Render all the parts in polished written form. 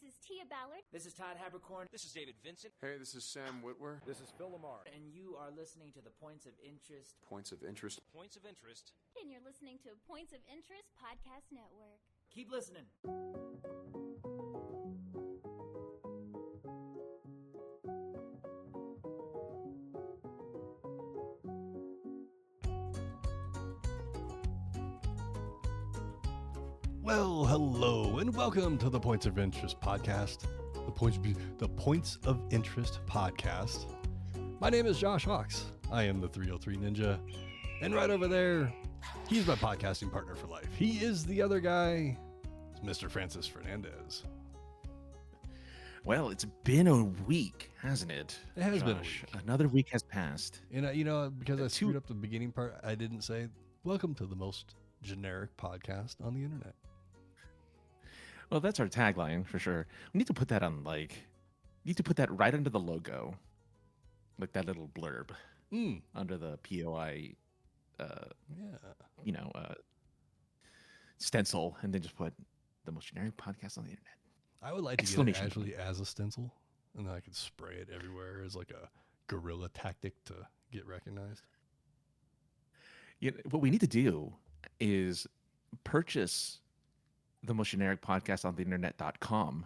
is Tia Ballard. This is Todd Habercorn. This is David Vincent. Hey, this is Sam Whitwer. This is Phil Lamar. And you are listening to the Points of Interest. Points of Interest. Points of Interest. And you're listening to Points of Interest Podcast Network. Keep listening. Well, hello, and welcome to the Points of Interest podcast, the Points of Interest podcast. My name is Josh Hawks. I am the 303 Ninja, and right over there, he's my podcasting partner for life. He is the other guy, Mr. Francis Fernandez. Well, it's been a week, hasn't it? It has been a week. Another week has passed. And because I screwed up the beginning part, I didn't say, welcome to the most generic podcast on the internet. Well, that's our tagline for sure. We need to put that on, right under the logo, like that little blurb under the POI, stencil, and then just put the most generic podcast on the internet. I would like to get it actually as a stencil, and then I could spray it everywhere as like a guerrilla tactic to get recognized. Yeah, what we need to do is purchase the most generic podcast on the internet.com.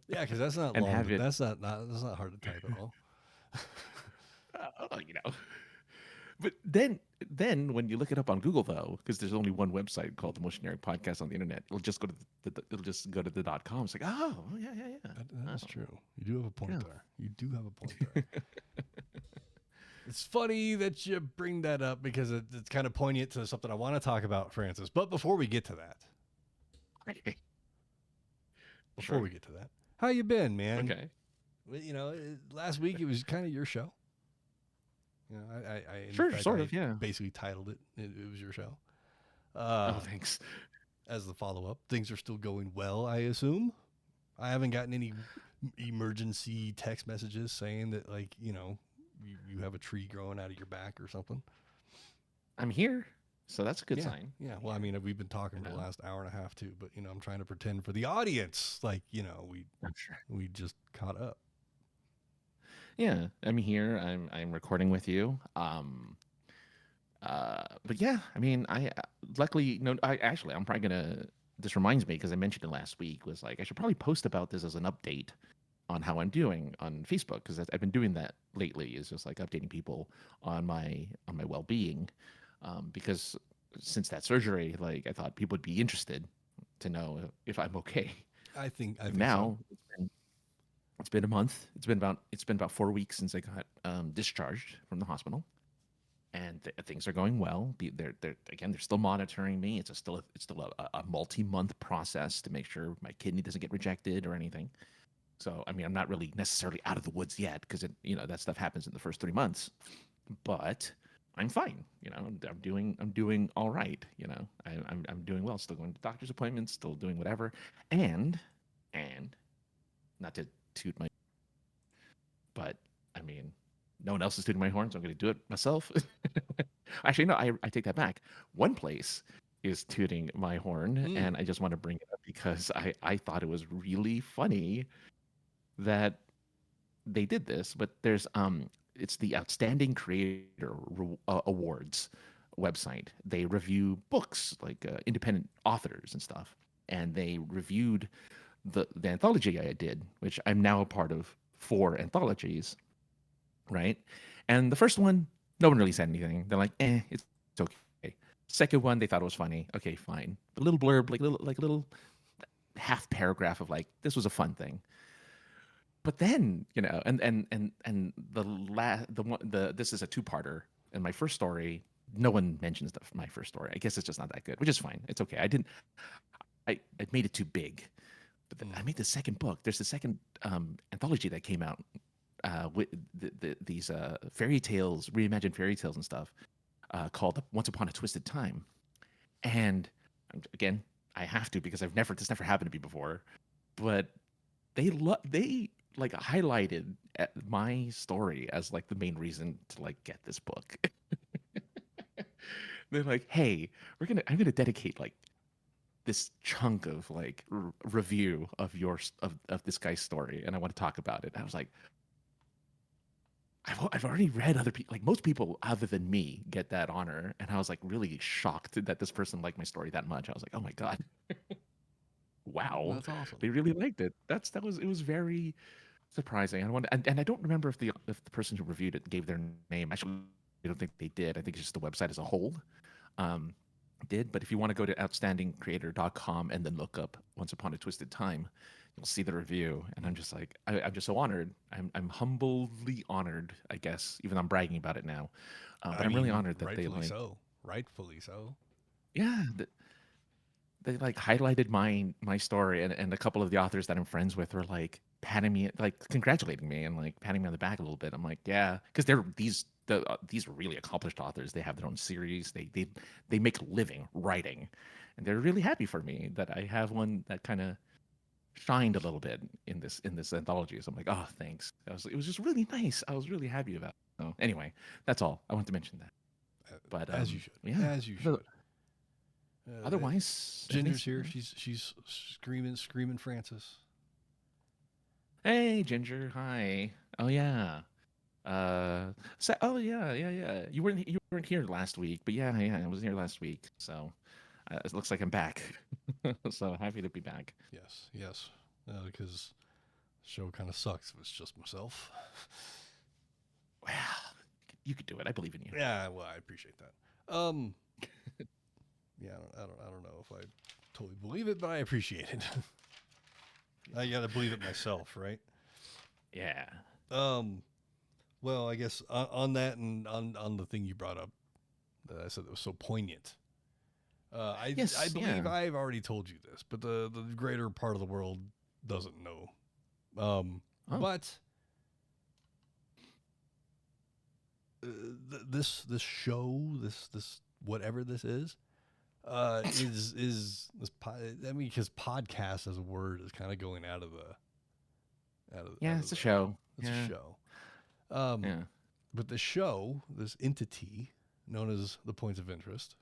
Yeah, because that's not long. That's not hard to type at all. But then when you look it up on Google, though, because there's only one website called the most generic podcast on the internet, it'll just go to the .com. It's like, oh yeah. That's true. You do have a point there. You do have a point there. It's funny that you bring that up because it's kind of poignant to something I want to talk about, Francis. But before we get to that, how you been, man? Okay. You know, last week it was kind of your show. You know, I basically titled it. It was your show. Thanks. As the follow-up, things are still going well, I assume. I haven't gotten any emergency text messages saying that, like, you know, you have a tree growing out of your back or something. I'm here, so that's a good sign. Yeah, well, I mean, we've been talking for the last hour and a half too, but, you know, I'm trying to pretend for the audience like, you know, we just caught up. Yeah, I'm here. I'm recording with you. But yeah, I mean, I'm probably gonna. This reminds me, because I mentioned it last week, was like I should probably post about this as an update on how I'm doing on Facebook, because I've been doing that lately. Is just like updating people on my well-being, because since that surgery, like I thought people would be interested to know if I'm okay. I think now so. It's been a month. It's been about 4 weeks since I got discharged from the hospital, and things are going well. They're still monitoring me. It's still a multi-month process to make sure my kidney doesn't get rejected or anything. So I mean, I'm not really necessarily out of the woods yet, because that stuff happens in the first 3 months. But I'm fine. You know, I'm doing all right. You know, I'm doing well. Still going to doctor's appointments. Still doing whatever. And not to toot my, but I mean, no one else is tooting my horn, so I'm going to do it myself. Actually, no, I take that back. One place is tooting my horn, and I just want to bring it up because I thought it was really funny that they did this. But there's it's the Outstanding Creator Awards website. They review books, like independent authors and stuff, and they reviewed the anthology I did, which I'm now a part of 4 anthologies, right? And the first one, no one really said anything. They're like, it's okay. Second one, they thought it was funny. Okay, fine. A little blurb, like a little half paragraph of like, this was a fun thing. But then, you know, and this is a 2-parter. And my first story, no one mentions my first story. I guess it's just not that good, which is fine. It's okay. I made it too big. But then I made the second book. There's the second anthology that came out with these fairy tales, reimagined fairy tales and stuff, called Once Upon a Twisted Time. And again, I have to, because this never happened to me before. But they like highlighted my story as like the main reason to like get this book. They're like, hey, I'm gonna dedicate like this chunk of like review of of this guy's story, and I want to talk about it. I was like, I've already read other people, like most people other than me get that honor, and I was like really shocked that this person liked my story that much. I was like, oh my god, wow, That's awesome. they really liked it. It was very surprising. And I don't remember if the person who reviewed it gave their name. Actually, I don't think they did. I think it's just the website as a whole did. But if you want to go to outstandingcreator.com and then look up Once Upon a Twisted Time, you'll see the review. And I'm just like, I'm just so honored. I'm humbly honored, I guess, even though I'm bragging about it now. But I'm really honored that they like, rightfully so. yeah, they like highlighted my story, and a couple of the authors that I'm friends with were like patting me, like congratulating me and like patting me on the back a little bit. I'm like, yeah, because they're these really accomplished authors. They have their own series. They make a living writing, and they're really happy for me that I have one that kind of shined a little bit in this anthology. So I'm like, oh, thanks. It was just really nice. I was really happy about it. So anyway, that's all. I want to mention that. But As you should. yeah, As you should. Otherwise, Ginger's here. She's screaming Francis. Hey, Ginger. Hi. Oh yeah. Oh yeah. You weren't here last week, but yeah, I was here last week. So it looks like I'm back. So happy to be back. Yes. Because the show kind of sucks if it's just myself. Well, you could do it. I believe in you. Yeah, well, I appreciate that. Yeah, I don't know if I totally believe it, but I appreciate it. I gotta believe it myself, right? Yeah. Well, I guess on that and on the thing you brought up that I said that was so poignant. I believe I've already told you this, but the greater part of the world doesn't know. But this show, this whatever this is this I mean, because podcast as a word is kind of going out of it's a show. It's a show. But the show, this entity known as the Points of Interest,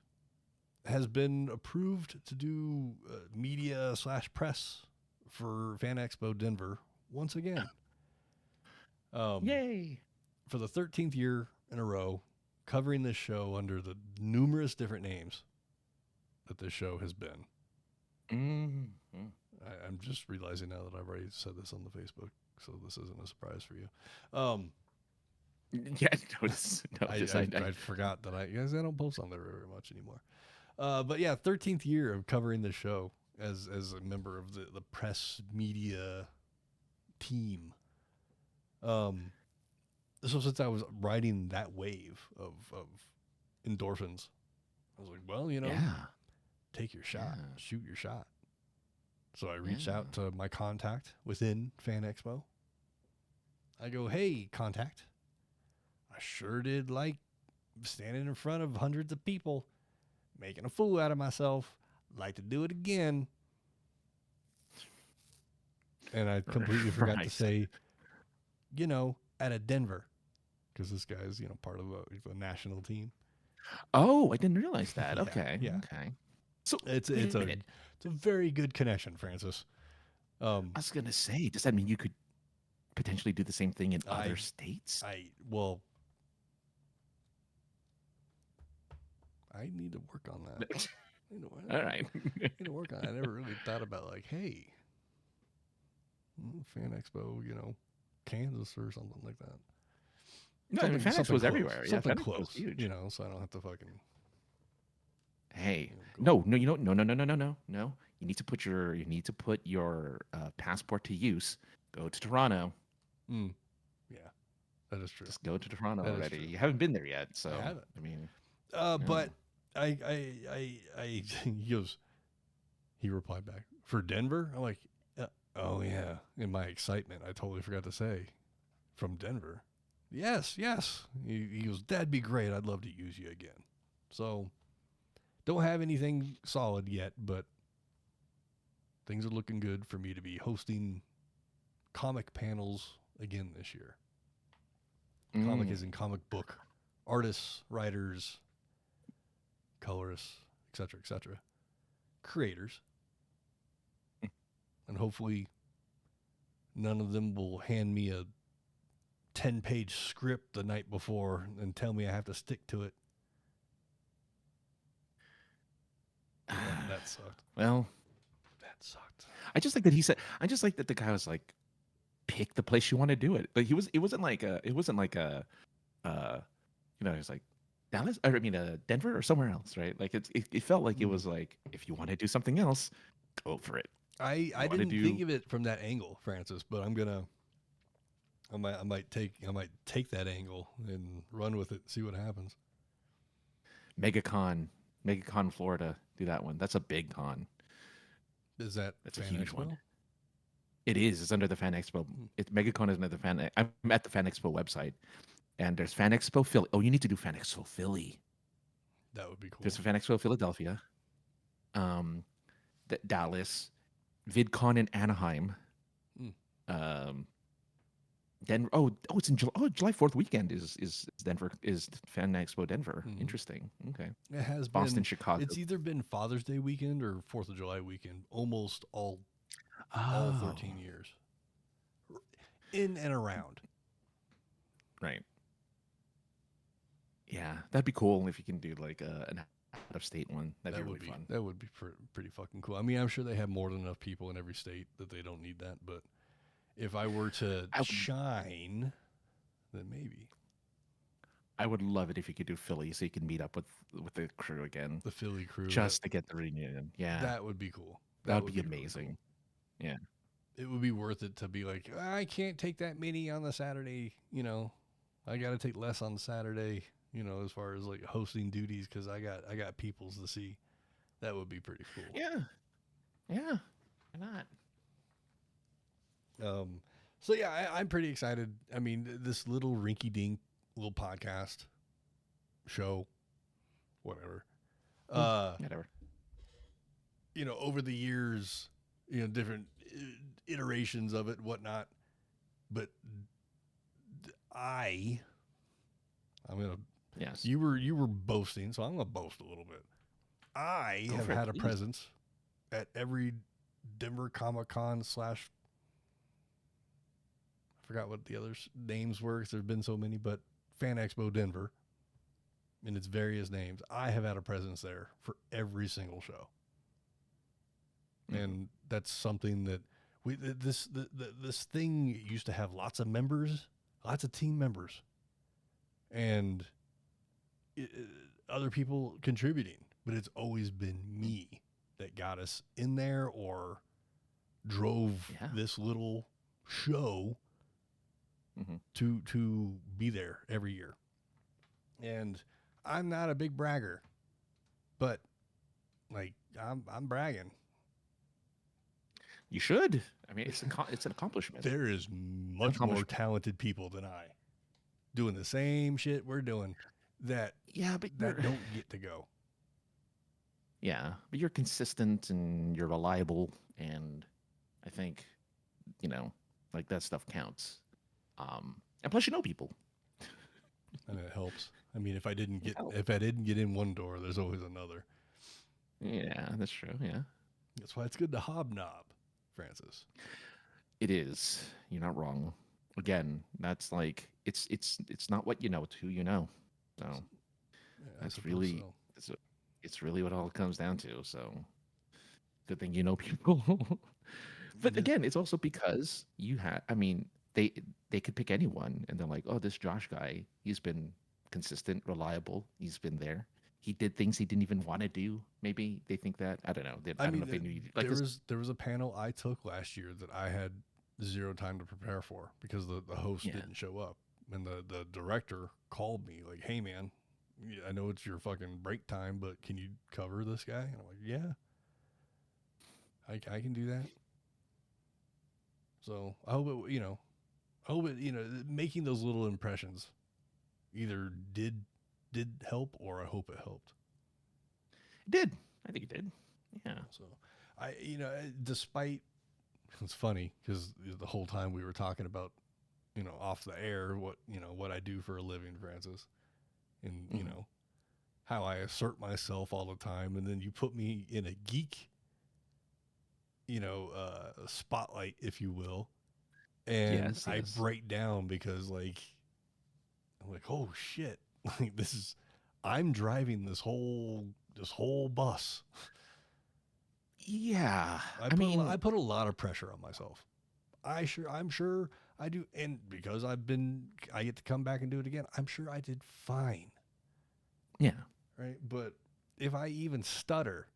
has been approved to do media/press for FanExpo Denver once again. Yay! For the 13th year in a row, covering this show under the numerous different names that this show has been. Mm-hmm. I'm just realizing now that I've already said this on the Facebook, so this isn't a surprise for you. Yeah, I I forgot that I don't post on there very much anymore. But yeah, 13th year of covering this show as a member of the press media team. So since I was riding that wave of endorphins, I was like, well, take your shot, shoot your shot. So I reached out to my contact within FanExpo. I go, hey, contact, I sure did like standing in front of hundreds of people, making a fool out of myself. Like to do it again. And I completely forgot to say, at a Denver, because this guy's, part of a national team. Oh, I didn't realize that. Okay. Yeah. Okay. So it's a very good connection, Francis. I was gonna say, does that mean you could potentially do the same thing in other states? I need to work on that. All right. I need to work on it. I never really thought about hey, FanExpo, Kansas or something like that. No, FanExpo was everywhere. Something FanExpo close, was huge. So I don't have to fucking. Hey, no. You need to put your passport to use. Go to Toronto. Yeah, that is true. Just go to Toronto That already. is true. You haven't been there yet, so I haven't. I mean, but he replied back for Denver. I'm like, oh yeah. In my excitement, I totally forgot to say, from Denver. Yes. He goes, that'd be great. I'd love to use you again. So, don't have anything solid yet, but things are looking good for me to be hosting comic panels again this year. Comic is in comic book artists, writers, colorists, etc., creators. and hopefully none of them will hand me a 10-page script the night before and tell me I have to stick to it. That sucked. Well, That sucked. I just like that he said. I just like that the guy was like, pick the place you want to do it. Like it wasn't like a, it was like Dallas, or I mean, Denver or somewhere else, right? Like it felt like it was like, if you want to do something else, go for it. I didn't think of it from that angle, Francis, but I might take that angle and run with it, see what happens. MegaCon, Florida, do that one. That's a big con. That's a huge Expo? one. It is. It's under the FanExpo. MegaCon is under the Fan. I'm at the FanExpo website, and there's FanExpo Philly. Oh, you need to do FanExpo Philly. That would be cool. There's a FanExpo Philadelphia, Dallas, VidCon in Anaheim, Denver. Oh, it's in July. Oh, July 4th weekend is Denver, is FanExpo Denver. Interesting. Okay. It has Boston, been, Chicago. It's either been Father's Day weekend or 4th of July weekend, almost all 13 years. In and around. Right. Yeah, that'd be cool if you can do like an out of state one. That'd be really fun. That would be pretty fucking cool. I mean, I'm sure they have more than enough people in every state that they don't need that. But if I were to shine, then maybe. I would love it if you could do Philly, so you can meet up with the crew again. The Philly crew. Just to get the reunion. Yeah. That would be cool. That would be amazing. Really cool. Yeah. It would be worth it to be like, I can't take that many on the Saturday, I got to take less on the Saturday, as far as like hosting duties, because I got peoples to see. That would be pretty cool. Yeah. Yeah. Why not? So yeah, I'm pretty excited. I mean, this little rinky-dink little podcast show, whatever. Whatever. Over the years, different iterations of it, whatnot. But I'm gonna. Yes. You were boasting, so I'm gonna boast a little bit. I have had a presence at every Denver Comic-Con / I forgot what the other names were because there's been so many, but FanExpo Denver in its various names. I have had a presence there for every single show. And that's something that this thing used to have lots of members, lots of team members, and other people contributing, but it's always been me that got us in there or drove this little show to be there every year. And I'm not a big bragger, but like I'm bragging. You should. I mean, it's an accomplishment. There is much more talented people than I doing the same shit we're doing that don't get to go. Yeah, but you're consistent and you're reliable, and I think, like that stuff counts. And plus, people. And it helps. I mean, if I didn't get in one door, there's always another. Yeah, that's true. Yeah, that's why it's good to hobnob, Francis. It is. You're not wrong. Again, that's like it's not what you know, it's who you know. So that's really it's really what all comes down to. So good thing you know people. But again, it's also because they could pick anyone and they're like, oh, this Josh guy, he's been consistent, reliable, he's been there. He did things he didn't even want to do. Maybe they think that. I don't know. I don't know if they knew. Like there was a panel I took last year that I had zero time to prepare for because the host didn't show up. And the director called me like, hey, man, I know it's your fucking break time, but can you cover this guy? And I'm like, yeah, I can do that. So I hope it, making those little impressions either did help or I hope it helped. It did. I think it did. Yeah. So despite, it's funny because the whole time we were talking about, off the air, what I do for a living, Francis, and, how I assert myself all the time. And then you put me in a geek, spotlight, if you will. And Yes, I yes. break down because I'm like, oh shit, like I'm driving this whole bus. Yeah. I put a lot of pressure on myself. I'm sure I do. And because I get to come back and do it again, I'm sure I did fine. Yeah. Right. But if I even stutter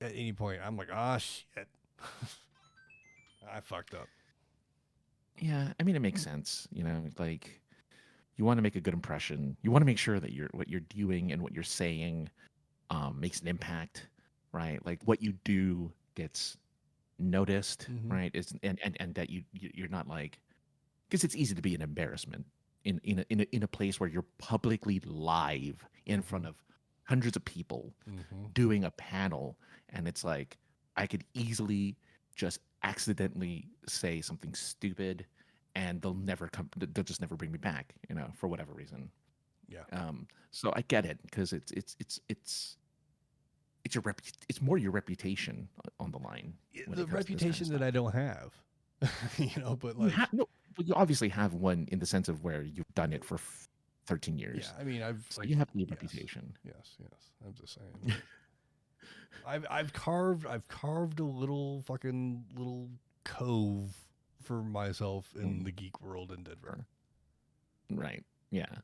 at any point, I'm like, ah, shit. I fucked up. Yeah. I mean, it makes sense. Like you want to make a good impression. You want to make sure that what you're doing and what you're saying makes an impact, right? Like what you do gets noticed, Mhm. right? And that you're not like, because it's easy to be an embarrassment in a place where you're publicly live in front of hundreds of people doing a panel, and it's like I could easily just accidentally say something stupid, and they'll just never bring me back, for whatever reason. Yeah. So I get it, because it's more your reputation on the line. when The it comes to this kind of reputation that stuff. I don't have, but You like, no, but you obviously have one in the sense of where you've done it for 13 yeah, years. I mean, I've So you have the yes, reputation. Yes. I'm just saying. I've carved a little cove for myself in the geek world in Denver. Right. Yeah.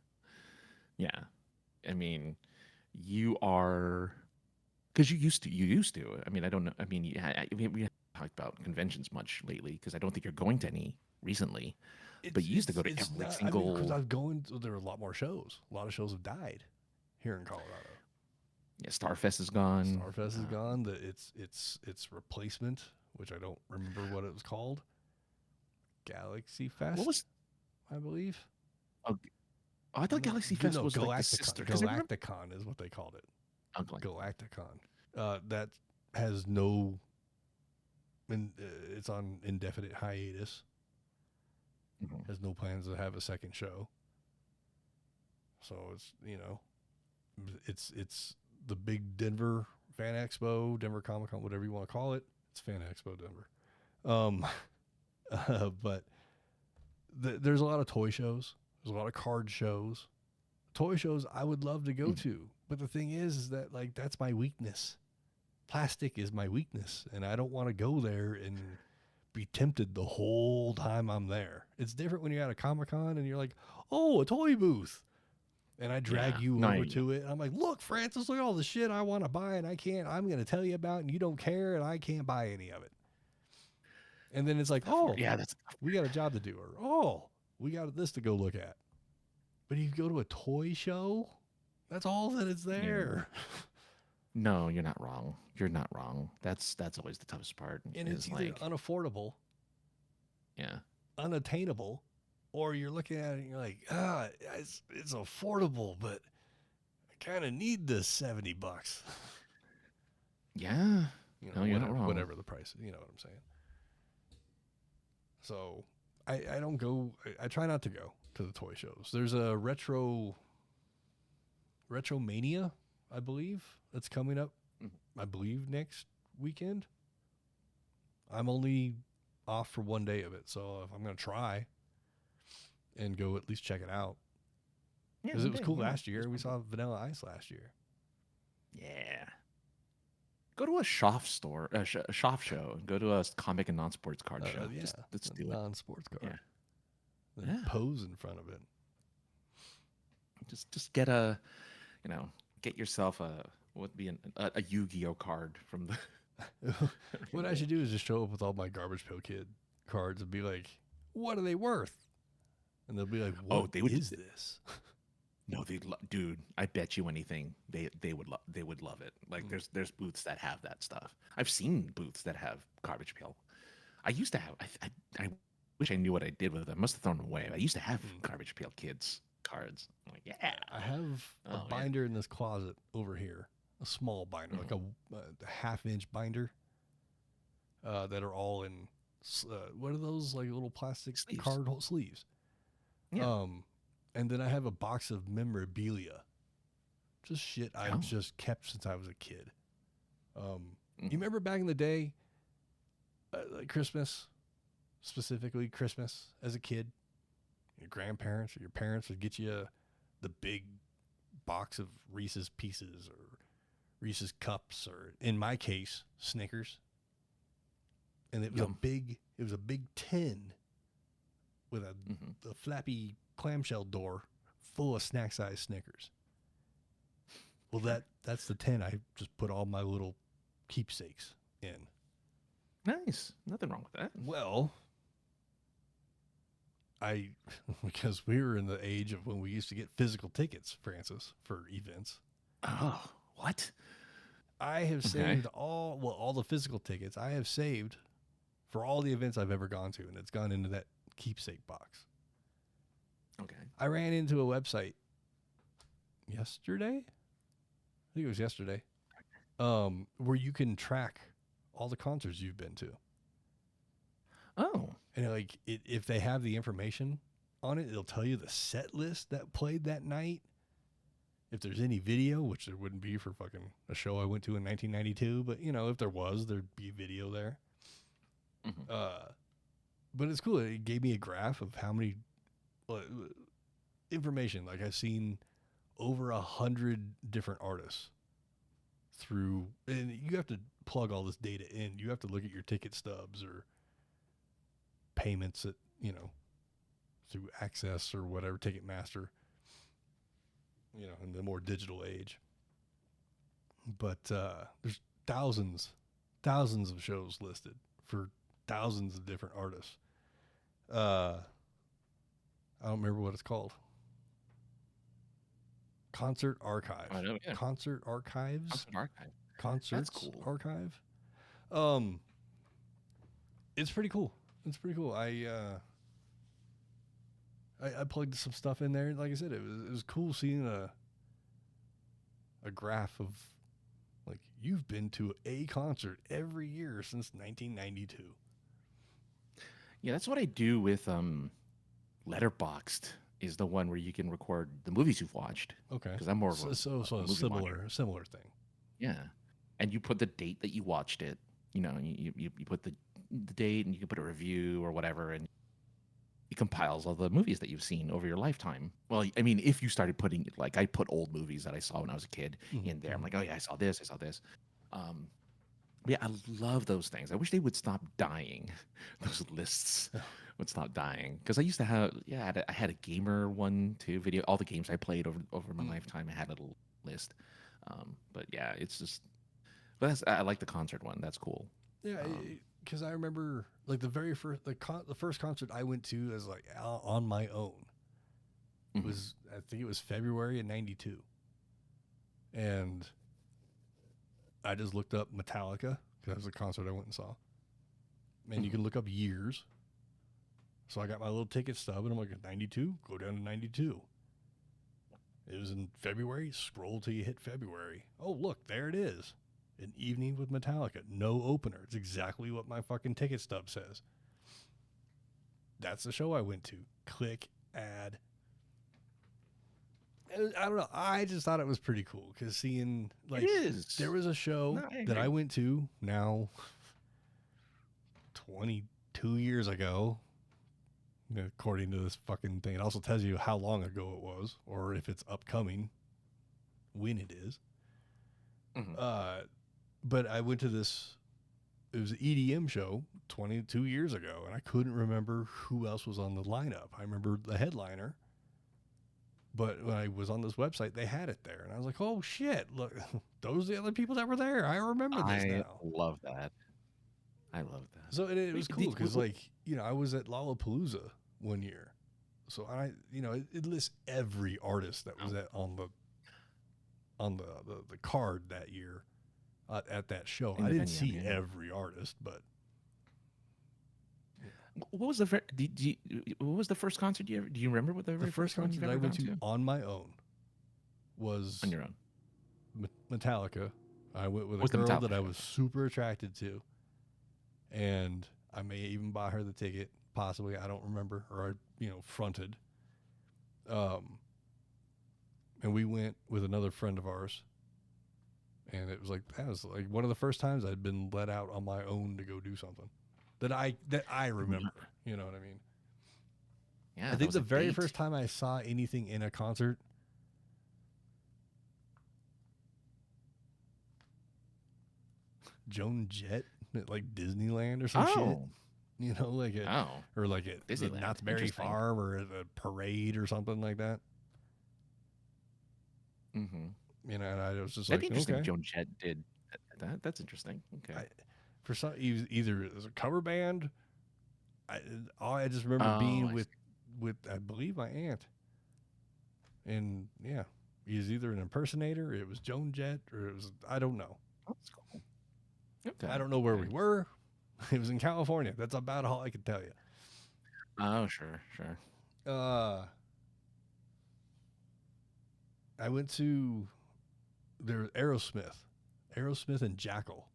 Yeah. I mean, you are, because you used to. I mean, I don't know. I mean, we haven't talked about conventions much lately, because I don't think you're going to any recently. But you used to go to every single. Because I was going. There were a lot more shows. A lot of shows have died here in Colorado. Yeah, Starfest is gone. Starfest is gone. Its replacement, which I don't remember what it was called. Galaxy Fest. What was? I believe. Oh, I thought Galaxy Fest was like the sister. 'cause I remember- Galacticon is what they called it. Oh, Galacticon. Galacticon. That has no. It's on indefinite hiatus. Mhm. Has no plans to have a second show. So it's the big Denver FanExpo, Denver Comic Con, whatever you want to call it. It's FanExpo Denver. But there's a lot of toy shows. There's a lot of card shows. Toy shows I would love to go to. But the thing is that like that's my weakness. Plastic is my weakness, and I don't want to go there and be tempted the whole time I'm there. It's different when you're at a Comic-Con and you're like, "Oh, a toy booth." And I drag you over to it. And I'm like, "Look, Francis, look at all the shit I want to buy and I'm going to tell you about, and you don't care, and I can't buy any of it." And then it's like, "Oh, Yeah, we got a job to do," or "Oh, we got this to go look at." But if you go to a toy show, that's all that is there. No, you're not wrong. You're not wrong. That's always the toughest part. And is it's either like, unaffordable, unattainable, or you're looking at it and you're like, it's affordable, but I kind of need this $70. Yeah. No, you're not wrong. Whatever the price, you know what I'm saying? So I don't go, I try not to go to the toy shows. There's a Retromania, I believe, that's coming up, I believe, next weekend. I'm only off for one day of it, so if I'm going to try and go at least check it out. Because it was cool last year. We saw Vanilla Ice last year. Yeah. Go to a Schaff store, a Schaff show, and go to a comic and non-sports card show. Yeah, let's do it. Non-sports card. Yeah. Then pose in front of it. Just get get yourself a Yu-Gi-Oh card from the. What I should do is just show up with all my Garbage Pail Kid cards and be like, "What are they worth?" And they'll be like, "What is this?" No, dude. I bet you anything they would love it. Like there's booths that have that stuff. I've seen booths that have Garbage Pail. I used to have. I wish I knew what I did with them. Must have thrown them away. I used to have Garbage Pail Kids cards. I'm like, yeah. I have a binder in this closet over here. A small binder, like a half-inch binder, that are all in what are those, like little plastic Sleeves. card sleeves? Yeah. And then I have a box of memorabilia, just shit I've just kept since I was a kid. You remember back in the day, like Christmas, specifically Christmas as a kid, your grandparents or your parents would get you the big box of Reese's Pieces or Reese's Cups, or in my case, Snickers. And it was a big tin with a flappy clamshell door full of snack-sized Snickers. Well, that's the tin I just put all my little keepsakes in. Nice. Nothing wrong with that. Well, because we were in the age of when we used to get physical tickets, Francis, for events. Oh, what? I have saved all the physical tickets I have saved for all the events I've ever gone to, and it's gone into that keepsake box. Okay. I ran into a website yesterday. I think it was yesterday. Where you can track all the concerts you've been to. Oh. And like if they have the information on it, it'll tell you the set list that played that night. If there's any video, which there wouldn't be for fucking a show I went to in 1992, but if there was, there'd be video there. But it's cool. It gave me a graph of how many information. Like I've seen over 100 different artists through, and you have to plug all this data in. You have to look at your ticket stubs or payments that, through Access or whatever, Ticketmaster, in the more digital age. But there's thousands of shows listed for thousands of different artists. I don't remember what it's called. Concert Archive. I know, yeah. Concert Archives. Concert Archive. Concerts That's cool. Archive. It's pretty cool. I plugged some stuff in there. Like I said, it was cool seeing a graph of like you've been to a concert every year since 1992. Yeah, that's what I do with Letterboxd. Is the one where you can record the movies you've watched. Okay, because I'm more of a movie similar thing. Yeah, and you put the date that you watched it. You put the date, and you can put a review or whatever, and it compiles all the movies that you've seen over your lifetime. Well, I mean, if you started putting it, like I put old movies that I saw when I was a kid in there. I'm like, oh yeah, I saw this. Yeah, I love those things. I wish they would stop dying. Those lists would stop dying, because I used to have, I had a gamer one too, video, all the games I played over my lifetime. I had a little list. But yeah, it's just, but I like the concert one. That's cool. Yeah, because I remember like the very first, the first concert I went to as like on my own was, I think it was February of '92, and I just looked up Metallica because that was a concert I went and saw. And you can look up years. So I got my little ticket stub, and I'm like, 92, go down to 92. It was in February. Scroll till you hit February. Oh, look, there it is. An evening with Metallica. No opener. It's exactly what my fucking ticket stub says. That's the show I went to. Click, add. I don't know. I just thought it was pretty cool because seeing, like, there was a show that I went to now 22 years ago, according to this fucking thing. It also tells you how long ago it was, or if it's upcoming, when it is. But I went to this, it was an EDM show 22 years ago, and I couldn't remember who else was on the lineup. I remember the headliner, but when I was on this website, they had it there, and I was like, oh shit, look, those are the other people that were there. I remember this now. I love that. So it was cool because, like, I was at Lollapalooza one year, so it lists every artist that was on the card that year at that show. I didn't see every artist, but what was the first concert do you remember what the first concert I went to on my own was on your own? Metallica. I went with a girl that I was super attracted to, and I may even buy her the ticket, possibly. I don't remember, or I fronted. And we went with another friend of ours, And it was like, that was like one of the first times I'd been let out on my own to go do something that I remember. You know what I mean? Yeah, I that think was the a very date. first time I saw anything in a concert, Joan Jett at like Disneyland or some shit. Oh, You know, like at, oh, or like at the Disneyland. Knott's Berry Interesting. Farm or at a parade or something like that. mm-hmm. You know, and I was just That'd like, be interesting. okay. If Joan Jett did that. That's interesting. Okay. For some, either it was a cover band. I just remember being I with I believe my aunt, and yeah, he was either an impersonator, it was Joan Jett, or it was I don't know. That's cool. Okay. I don't know where we were. It was in California. That's about all I can tell you. Oh, sure. I went to Aerosmith and Jackal,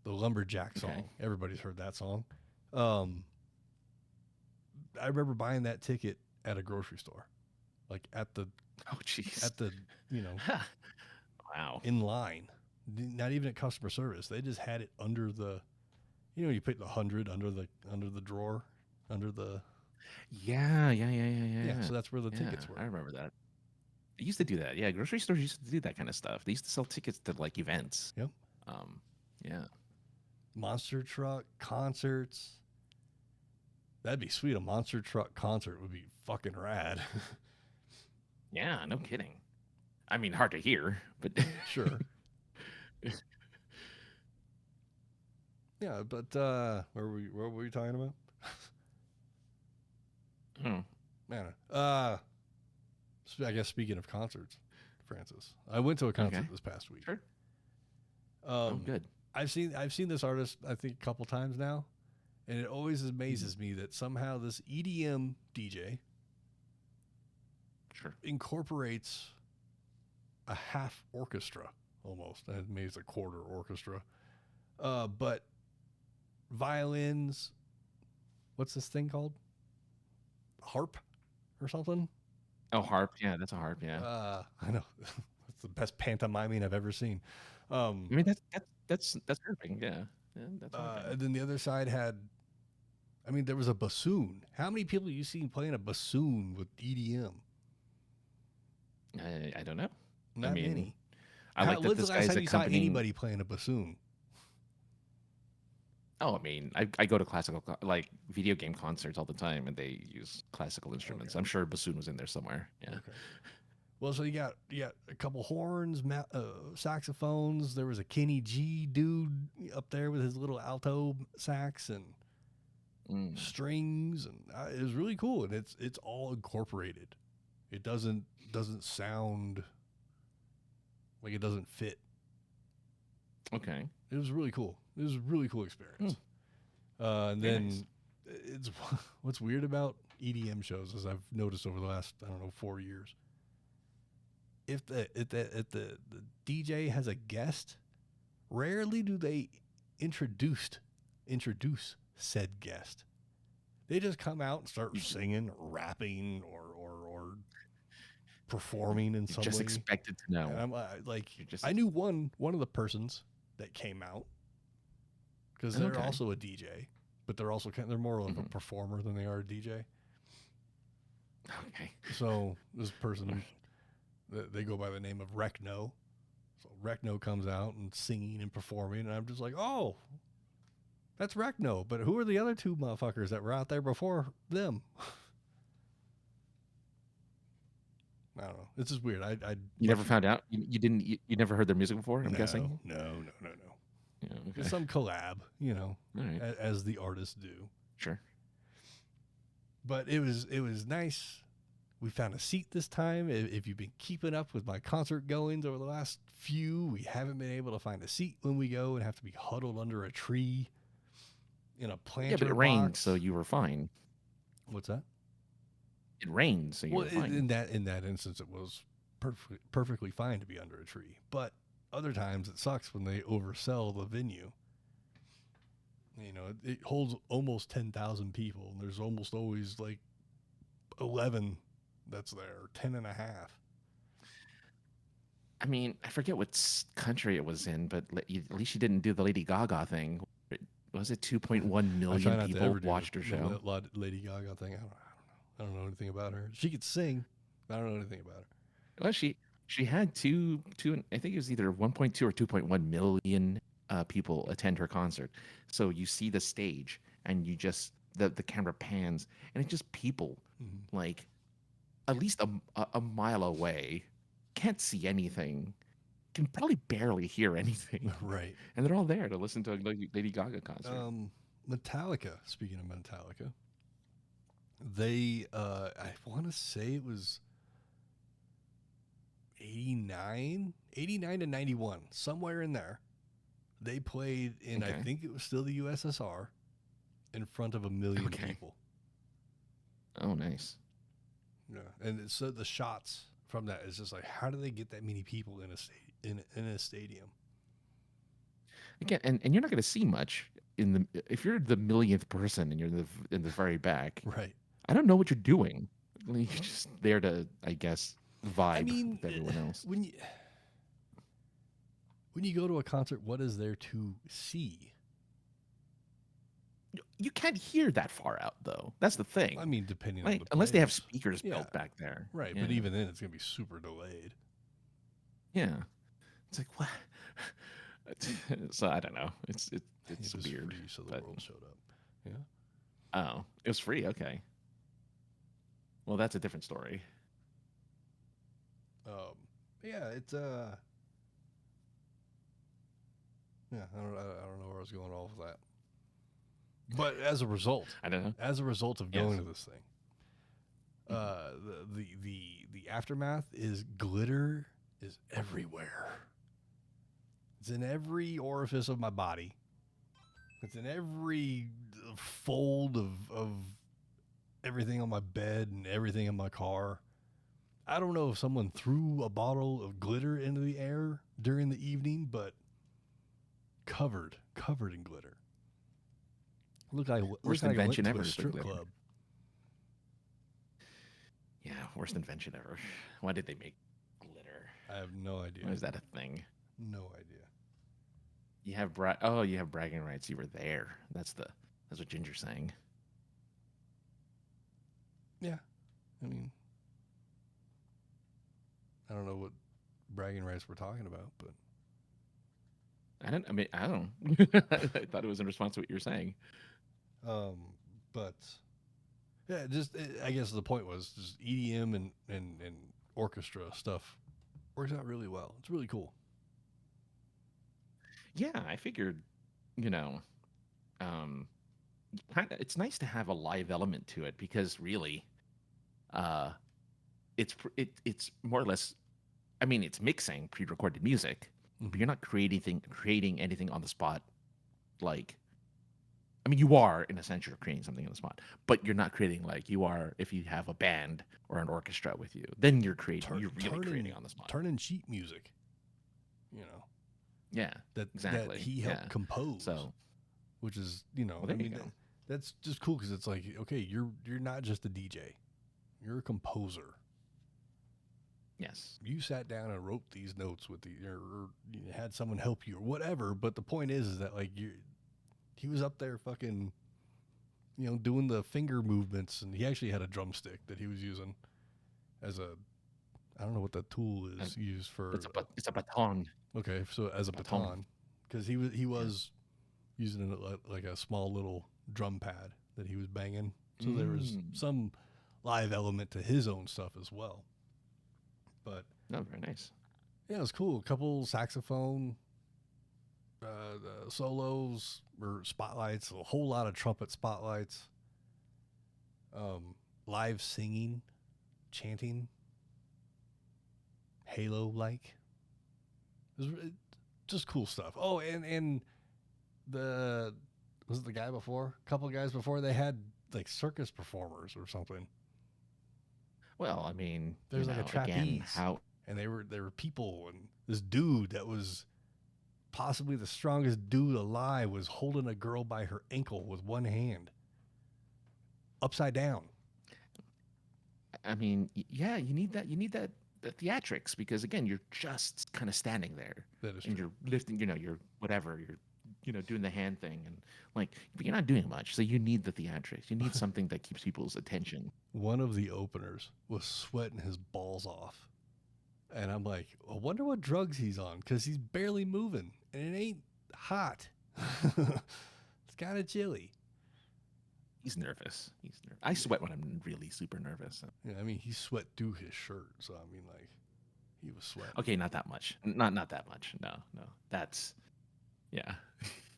the Lumberjack song. Okay. Everybody's heard that song. I remember buying that ticket at a grocery store, like at the jeez. Wow. in line, not even at customer service. They just had it under the, you put the 100 under the drawer, under the. Yeah. So that's where the tickets were. I remember that. They used to do that. Yeah, grocery stores used to do that kind of stuff. They used to sell tickets to like events. Yep. Yeah. Monster truck concerts. That'd be sweet. A monster truck concert would be fucking rad. Yeah, no kidding. I mean, hard to hear, but Sure. Yeah, but what were we talking about? Oh. Man, I guess speaking of concerts, Francis, I went to a concert this past week. Sure. Good. I've seen this artist I think a couple times now, and it always amazes me that somehow this EDM DJ incorporates a half orchestra almost. Maybe it's a quarter orchestra, but violins. What's this thing called? Harp or something? Oh, harp. Yeah, that's a harp. Yeah. I know. That's the best pantomiming I've ever seen. I mean, that's harping. Yeah. That's harping. And then the other side had, there was a bassoon. How many people you seen playing a bassoon with EDM? I don't know. Not many. I like that when's this the last guy's time you saw accompanying. anybody playing a bassoon? Oh, I mean, I go to classical, like video game concerts all the time, and they use classical instruments. Okay. I'm sure bassoon was in there somewhere. Yeah. Okay. Well, so you got a couple horns, saxophones. There was a Kenny G dude up there with his little alto sax and strings, and it was really cool. And it's all incorporated. It doesn't sound like it doesn't fit. Okay. It was really cool. It was a really cool experience. And Very then nice. it's what's weird about EDM shows, as I've noticed over the last 4 years. If the DJ has a guest, rarely do they introduce said guest. They just come out and start singing, rapping, or performing in some Just way. expected to know. And I'm I knew one of the persons that came out because they're Okay. also a DJ, but they're more of a performer than they are a DJ. Okay. So this person, they go by the name of Recno. So Recno comes out and singing and performing, and I'm just like, oh, that's Recno. But who are the other two motherfuckers that were out there before them? I don't know. It's just weird. You never found out? You didn't? You never heard their music before? I'm guessing. No. Yeah. Okay. Just some collab, All right. as the artists do. Sure. But it was nice. We found a seat this time. If you've been keeping up with my concert goings over the last few, we haven't been able to find a seat when we go and have to be huddled under a tree in a planter Yeah, but it rained, box. so you were fine. What's that? It rained, so you were fine. in that instance, it was perfectly fine to be under a tree. But other times, it sucks when they oversell the venue. It holds almost 10,000 people, and there's almost always like 11 that's there, 10 and a half. I mean, I forget what country it was in, but at least she didn't do the Lady Gaga thing. Was it 2.1 I try million not to people ever do watched her show? the Lady Gaga thing. I don't know anything about her. She could sing, but I don't know anything about her. Well, she had two. I think it was either 1.2 or 2.1 million people attend her concert. So you see the stage, and you just the camera pans, and it's just people like at least a mile away, can't see anything, can probably barely hear anything, Right. and they're all there to listen to a Lady Gaga concert. Metallica. Speaking of Metallica, they I want to say it was 89 to 91, somewhere in there. They played in, I think it was still the USSR, in front of 1 million people. Oh, nice. Yeah, and so the shots from that is just like, how do they get that many people in a stadium? Again, and you're not going to see much if you're the millionth person and you're in the very back. Right. I don't know what you're doing. You're just there to, I guess, vibe with everyone else. When you go to a concert, what is there to see? You can't hear that far out, though. That's the thing. I mean, depending on the unless they have place. speakers built back there. Right, Yeah. but even then, it's going to be super delayed. Yeah. It's like, what? So I don't know. It's It was weird. free, so the world showed up. Yeah. Oh, it was free. Okay. Well, that's a different story. Yeah, it's yeah, I don't know where I was going off with that. But as a result, I don't know. As a result of going to this thing, the aftermath is glitter is everywhere. It's in every orifice of my body. It's in every fold of everything on my bed and everything in my car. I don't know if someone threw a bottle of glitter into the air during the evening, but covered in glitter. Worst like invention I went ever. to a strip glitter. club. Yeah, worst invention ever. Why did they make glitter? I have no idea. Why is that a thing? No idea. You have you have bragging rights. You were there. That's what Ginger's saying. Yeah, I mean, I don't know what bragging rights we're talking about, but I don't. I thought it was in response to what you were saying. but yeah, I guess the point was just EDM and orchestra stuff works out really well. It's really cool. Yeah, I figured, it's nice to have a live element to it because really, it's more or less, I mean, it's mixing pre-recorded music, but you're not creating anything on the spot. Like, I mean, you are in a sense you're creating something on the spot, but you're not creating like you are if you have a band or an orchestra with you. Then you're creating. You're really creating on the spot. Turning sheet music, Yeah, that exactly. he helped compose. So, which is well, there you go. That's just cool because it's like, okay, you're not just a DJ, you're a composer. Yes. You sat down and wrote these notes or you had someone help you or whatever. But the point is that like he was up there fucking, doing the finger movements, and he actually had a drumstick that he was using as I don't know what that tool is used for. It's a baton. Okay, so as a baton, because he was using it like a small little drum pad that he was banging. So there was some live element to his own stuff as well. But no, very nice. Yeah, it was cool. A couple saxophone solos or spotlights, a whole lot of trumpet spotlights, live singing, chanting, Halo-like. It was just cool stuff. Oh, and was it the guy before? A couple of guys before, they had like circus performers or something. Well, I mean, there's like a trapeze, again, and they were people, and this dude that was possibly the strongest dude alive was holding a girl by her ankle with one hand, upside down. I mean, yeah, you need that the theatrics, because again, you're just kind of standing there That is and true. you're lifting, you're whatever, you're doing the hand thing and like, but you're not doing much. So you need the theatrics. You need something that keeps people's attention. One of the openers was sweating his balls off. And I'm like, I wonder what drugs he's on, because he's barely moving and it ain't hot. It's kind of chilly. He's nervous. I sweat when I'm really super nervous. Yeah, I mean, he sweat through his shirt, so I mean, like, he was sweating. Okay, not that much. Not that much. No. That's yeah.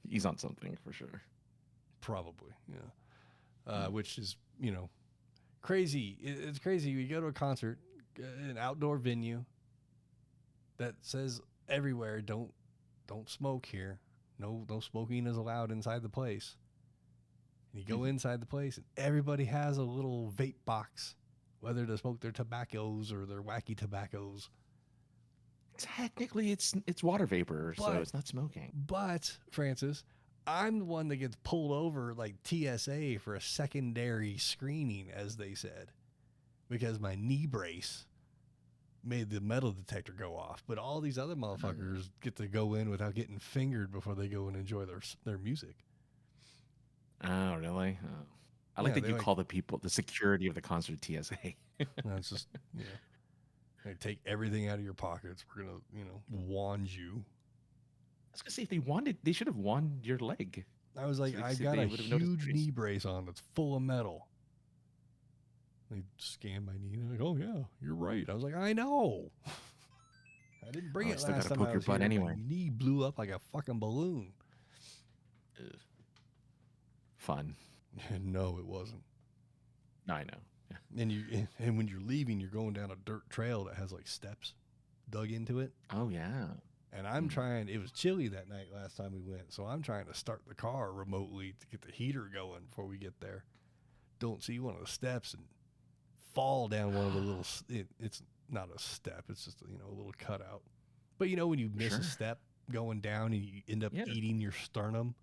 He's on something for sure. Probably, yeah. Which is, crazy. It's crazy. You go to a concert, an outdoor venue that says everywhere, don't smoke here. No smoking is allowed inside the place. And you go inside the place, and everybody has a little vape box, whether to smoke their tobaccos or their wacky tobaccos. Technically, it's water vapor, so it's not smoking. But, Francis, I'm the one that gets pulled over like TSA for a secondary screening, as they said, because my knee brace made the metal detector go off. But all these other motherfuckers get to go in without getting fingered before they go and enjoy their music. Oh, really? Oh. I like that you call the security of the concert TSA. That's just, they take everything out of your pockets. We're going to, wand you. I was going to say, if they should have wand your leg. I was like, So I've got a huge knee brace on that's full of metal. They scanned my knee. They're like, oh, yeah, you're right. I was like, I know. I didn't bring it still last gotta time poke I your was butt here. anyway. My knee blew up like a fucking balloon. Ugh. Fun. No, it wasn't. No, I know. Yeah. And when you're leaving, you're going down a dirt trail that has like steps dug into it. Oh, yeah. And I'm trying, it was chilly that night last time we went, so I'm trying to start the car remotely to get the heater going before we get there. Don't see one of the steps and fall down one of the little, it's not a step, it's just, a little cutout. But when you miss a step going down and you end up eating your sternum.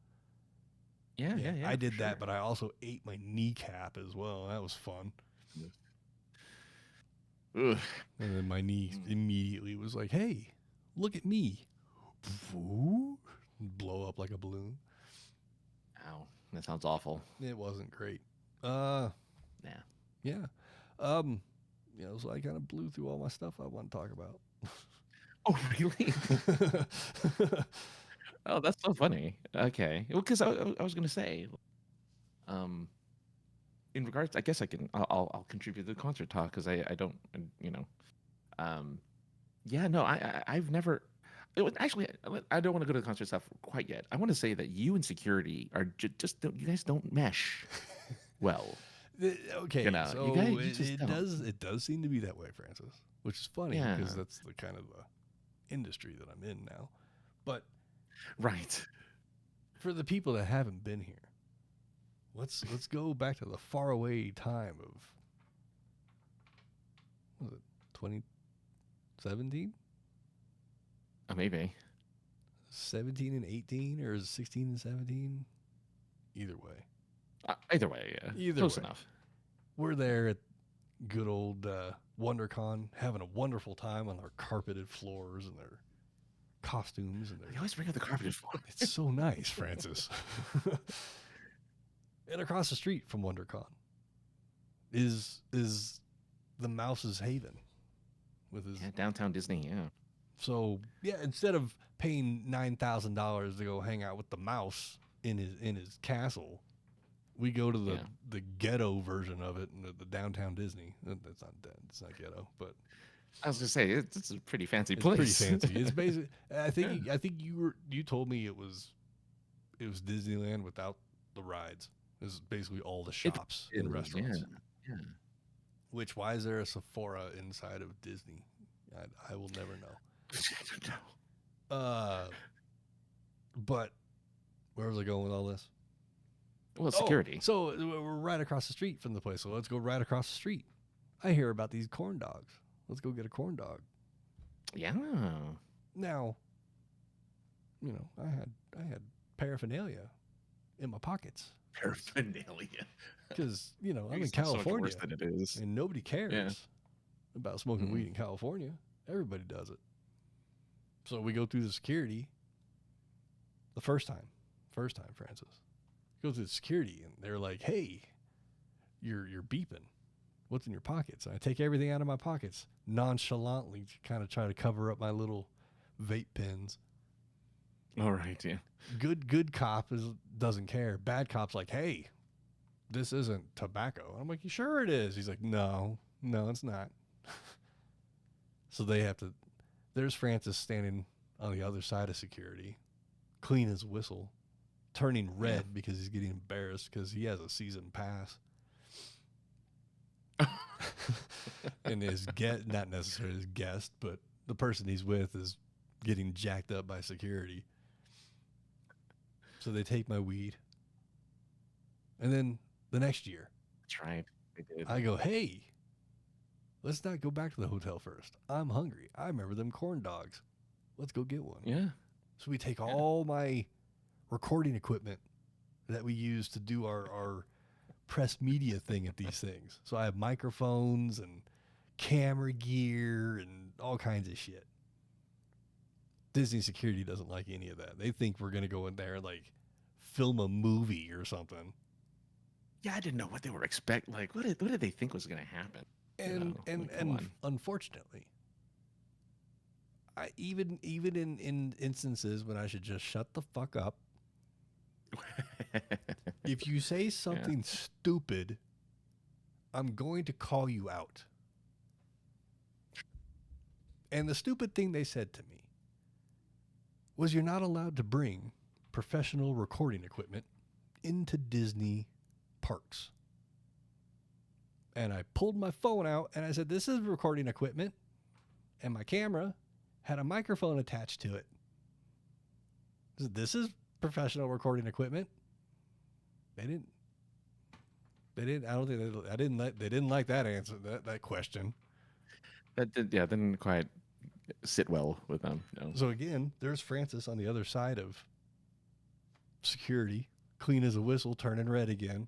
Yeah. I did that, but I also ate my kneecap as well. That was fun. Ugh. And then my knee immediately was like, hey, look at me. Blow up like a balloon. Ow. That sounds awful. It wasn't great. Yeah. So I kind of blew through all my stuff I want to talk about. Oh, really? Oh, that's so funny. Okay. Well, because I was going to say, in regards, I guess I'll contribute to the concert talk because I don't, I've never, actually, I don't want to go to the concert stuff quite yet. I want to say that you and security are you guys don't mesh well. Okay, so it does seem to be that way, Francis, which is funny because that's the kind of the industry that I'm in now. But right, for the people that haven't been here, let's go back to the faraway time of, what was it, 2017? Maybe 17 and 18, or 16 and 17? Either way. Either way, yeah. Either Close way. enough. We're there at good old WonderCon, having a wonderful time on our carpeted floors and their costumes. And You always bring up the carpeted floor. it's so nice, Francis. And across the street from WonderCon is the Mouse's Haven with his downtown Disney. Yeah. So instead of paying $9,000 to go hang out with the mouse in his castle, we go to the ghetto version of it, the downtown Disney. That's not dead. It's not ghetto, but I was gonna say it's a pretty fancy place. It's pretty fancy. It's basically. I think you told me it was Disneyland without the rides. It was basically all the shops and restaurants. Yeah. Which, why is there a Sephora inside of Disney? I will never know. I don't know. But where was I going with all this? Well, security. So we're right across the street from the place. So let's go right across the street. I hear about these corn dogs. Let's go get a corn dog. Yeah. Now, I had paraphernalia in my pockets. Paraphernalia. Because I'm in It's so much California, worse than it is. and nobody cares. Yeah. about smoking weed in California. Everybody does it. So we go through the security. The first time, Francis. Go through the security, and they're like, "Hey, you're beeping. What's in your pockets?" And I take everything out of my pockets nonchalantly to kind of try to cover up my little vape pens. All right, yeah. Good cop doesn't care. Bad cop's like, "Hey, this isn't tobacco." I'm like, "You sure it is?" He's like, No, it's not." So they have to. There's Francis standing on the other side of security, clean as a whistle, turning red because he's getting embarrassed because he has a season pass. And his guest, not necessarily his guest, but the person he's with is getting jacked up by security. So they take my weed. And then the next year, That's right. They did. I go, "Hey, let's not go back to the hotel first. I'm hungry. I remember them corn dogs. Let's go get one." Yeah. So we take all my recording equipment that we use to do our press media thing at these things. So I have microphones and camera gear and all kinds of shit. Disney security doesn't like any of that. They think we're going to go in there and like film a movie or something. Yeah, I didn't know what they were expecting. Like, what did they think was going to happen? And unfortunately, even in instances when I should just shut the fuck up, if you say something stupid, I'm going to call you out. And the stupid thing they said to me was, "You're not allowed to bring professional recording equipment into Disney parks." And I pulled my phone out and I said, "This is recording equipment." And my camera had a microphone attached to it. I said, "This is professional recording equipment." They didn't. I don't think they didn't like that answer, that question. That didn't quite sit well with them. No. So again, there's Francis on the other side of security, clean as a whistle, turning red again.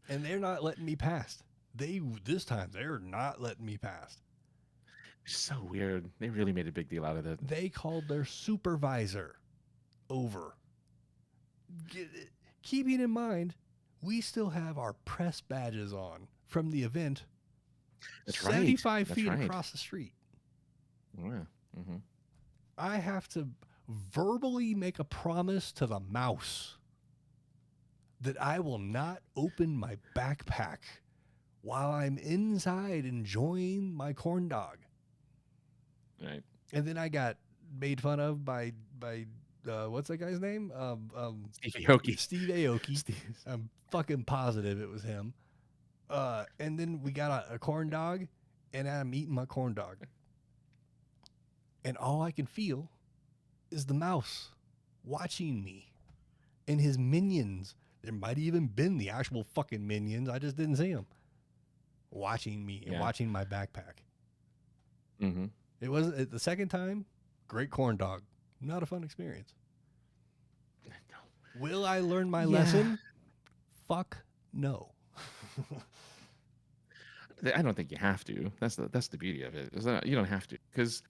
And they're not letting me past. This time they're not letting me past. So weird. They really made a big deal out of it. They called their supervisor over. Keeping in mind, we still have our press badges on from the event. That's 75 right. feet That's right. across the street. Yeah. Mm-hmm. I have to verbally make a promise to the mouse that I will not open my backpack while I'm inside enjoying my corn dog. Right. And then I got made fun of by what's that guy's name? Steve Aoki. Steve Aoki. I'm fucking positive it was him. And then we got a corn dog, and I'm eating my corn dog. And all I can feel is the mouse watching me and his minions. There might have even been the actual fucking minions. I just didn't see them. Watching me and watching my backpack. Mm-hmm. It wasn't the second time. Great corn dog. Not a fun experience. Will I learn my lesson? Fuck no. I don't think you have to. That's the beauty of it. Is that you don't have to, because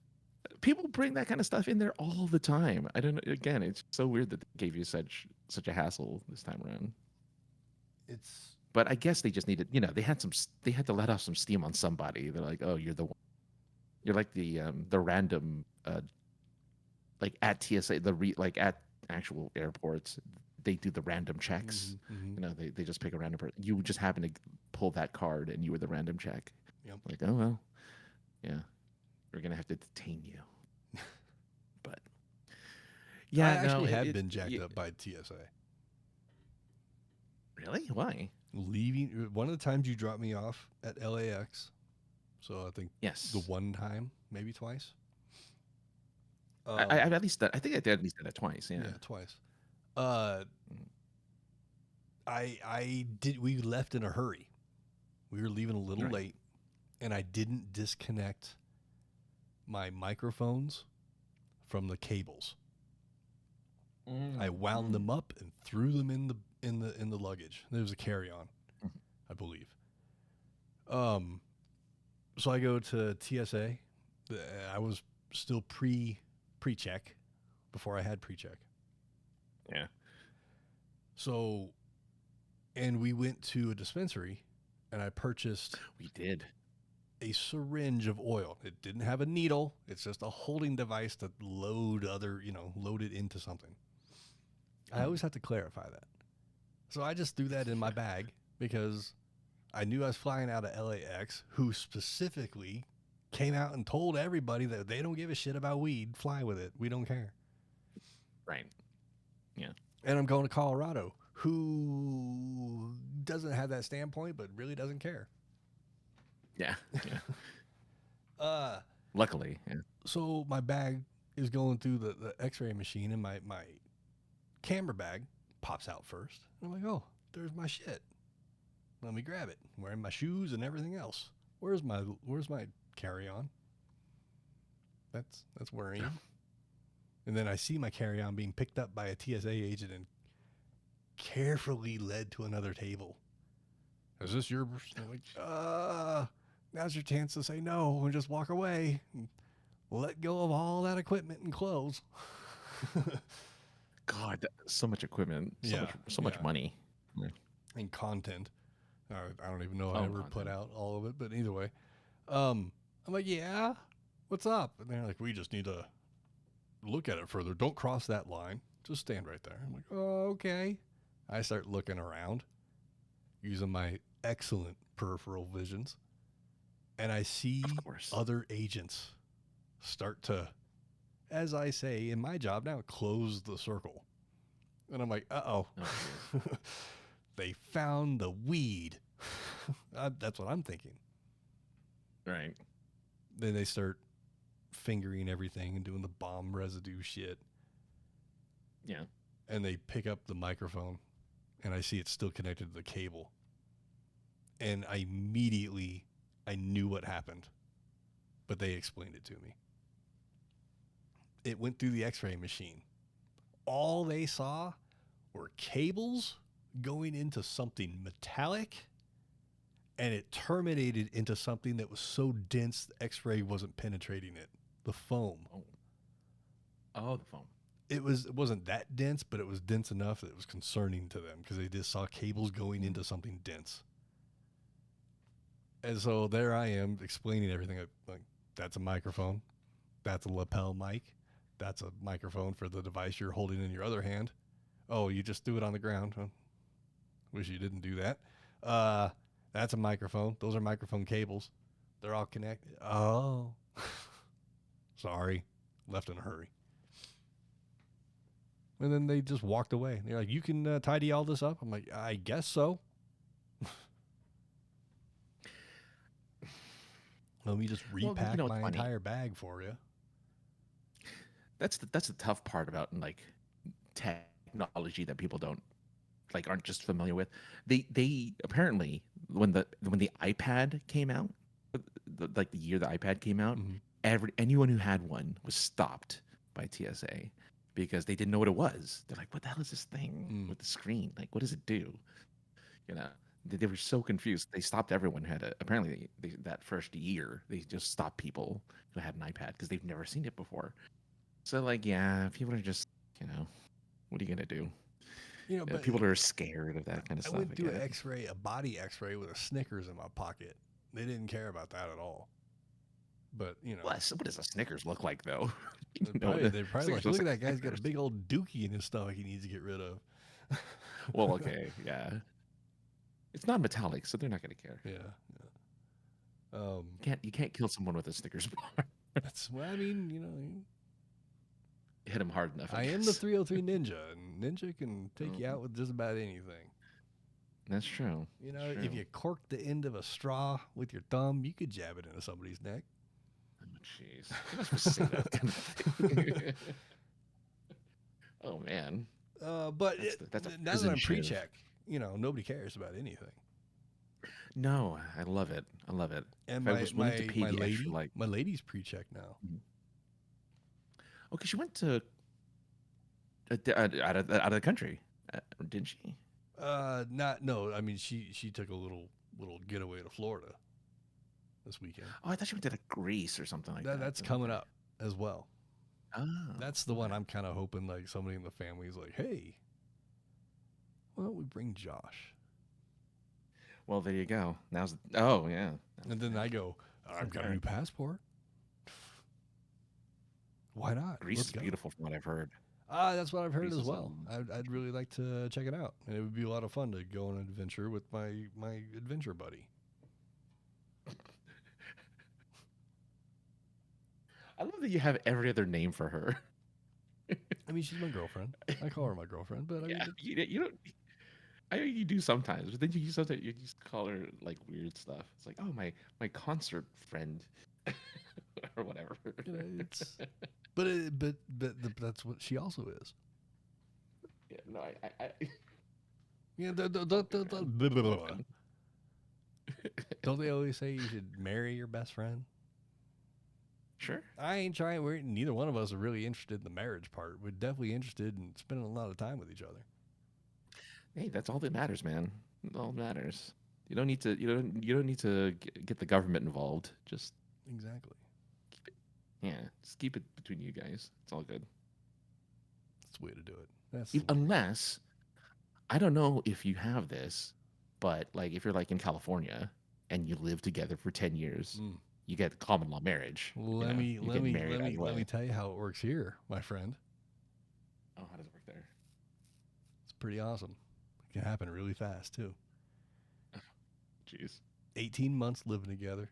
people bring that kind of stuff in there all the time. I don't. Again, it's so weird that they gave you such a hassle this time around. But I guess they just needed. They had to let off some steam on somebody. They're like, "Oh, you're the one. You're like the random, like at TSA, like at actual airports, they do the random checks. Mm-hmm. They just pick a random person. You just happen to pull that card, and you were the random check. Yep. Like, oh well, yeah, we're gonna have to detain you. But I actually had been jacked up by TSA. Really? Why? Leaving one of the times you dropped me off at LAX. So I think Yes. the one time, maybe twice. I at least I think I did at least that twice. Yeah. Yeah, twice. We left in a hurry. We were leaving a little late, and I didn't disconnect my microphones from the cables. I wound them up and threw them in the luggage. There was a carry-on, I believe. So I go to TSA. I was still pre-check before I had pre-check. Yeah. So, and we went to a dispensary, and I purchased We did. a syringe of oil. It didn't have a needle. It's just a holding device to load it into something. I always have to clarify that. So I just threw that in my bag because I knew I was flying out of LAX, who specifically came out and told everybody that they don't give a shit about weed. Fly with it. We don't care. Right. Yeah. And I'm going to Colorado, who doesn't have that standpoint, but really doesn't care. Yeah. Yeah. Luckily. Yeah. So my bag is going through the x-ray machine, and my camera bag pops out first. I'm like, oh, there's my shit. Let me grab it. I'm wearing my shoes and everything else. Where's my carry-on? That's worrying. And then I see my carry-on being picked up by a TSA agent and carefully led to another table. Is this your? I'm like, now's your chance to say no and just walk away. And let go of all that equipment and clothes. God, so much equipment, so much money. Yeah. And content. I don't even know if I ever put out all of it, but either way. I'm like, yeah, what's up? And they're like, we just need to look at it further. Don't cross that line. Just stand right there. I'm like, oh, okay. I start looking around using my excellent peripheral visions, and I see other agents start to, as I say in my job now, close the circle. And I'm like, uh-oh. They found the weed. That's what I'm thinking. Right. Then they start fingering everything and doing the bomb residue shit. Yeah. And they pick up the microphone, and I see it's still connected to the cable. And I knew what happened, but they explained it to me. It went through the x-ray machine. All they saw were cables going into something metallic, and it terminated into something that was so dense the x-ray wasn't penetrating it. The foam. Oh, the foam. It wasn't that dense, but it was dense enough that it was concerning to them because they just saw cables going into something dense. And so there I am explaining everything. Like, that's a microphone. That's a lapel mic. That's a microphone for the device you're holding in your other hand. Oh, you just threw it on the ground. Huh? Wish you didn't do that. That's a microphone. Those are microphone cables. They're all connected. Oh. Sorry. Left in a hurry. And then they just walked away. They're like, you can tidy all this up? I'm like, I guess so. Let me just repack my entire bag for you. That's the tough part about like technology that people aren't just familiar with. They apparently when the iPad came out, the year the iPad came out, anyone who had one was stopped by TSA because they didn't know what it was. They're like, what the hell is this thing with the screen? Like, what does it do? You know, they were so confused. They stopped everyone who had it. Apparently, that first year, they just stopped people who had an iPad because they've never seen it before. So, like, yeah, people are just, what are you going to do? But people are scared of that kind of stuff. I went through a body x-ray with a Snickers in my pocket. They didn't care about that at all. But, what does a Snickers look like, though? They're probably like, look at that guy's got a big old dookie in his stomach he needs to get rid of. Well, okay, yeah. It's not metallic, so they're not going to care. Yeah. You can't kill someone with a Snickers bar. That's what I mean. Hit him hard enough. I am the 303 Ninja, and Ninja can take you out with just about anything. That's true. If you cork the end of a straw with your thumb, you could jab it into somebody's neck. Oh, jeez. You're not supposed to say that kind of thing. Oh, man. But that's now that I'm pre-check, nobody cares about anything. No, I love it. And my lady's pre-check now. Okay, she went to out of the country, didn't she? No. I mean, she took a little getaway to Florida. this weekend. Oh, I thought you went to Greece or something like that. That's coming up as well. Oh, That's the one I'm kind of hoping like somebody in the family is like, hey, why don't we bring Josh? Well, there you go. Oh yeah. And then I go, I've got a new passport. Why not? Greece Let's is go. beautiful from what I've heard. That's what I've heard Greece as is, well. I'd really like to check it out, and it would be a lot of fun to go on an adventure with my adventure buddy. I love that you have every other name for her. I mean, she's my girlfriend. I call her my girlfriend, but I mean, Yeah, you don't. I know you do sometimes, but then you just call her like weird stuff. It's like, oh, my concert friend, or whatever. you know, it's but that's what she also is. Yeah, no, I Yeah, don't they always say you should marry your best friend? sure. I ain't trying. Neither one of us are really interested in the marriage part. We're definitely interested in spending a lot of time with each other. Hey, that's all that matters, man. It all matters. You don't need to. You don't need to get the government involved. Just Exactly. just keep it between you guys. It's all good. That's the way to do it. That's Unless, I don't know if you have this, but like if you're like in California and you live together for 10 years, you get common law marriage. let me tell you how it works here, my friend. Oh, how does it work there? It's pretty awesome. It can happen really fast too. Jeez. 18 months living together.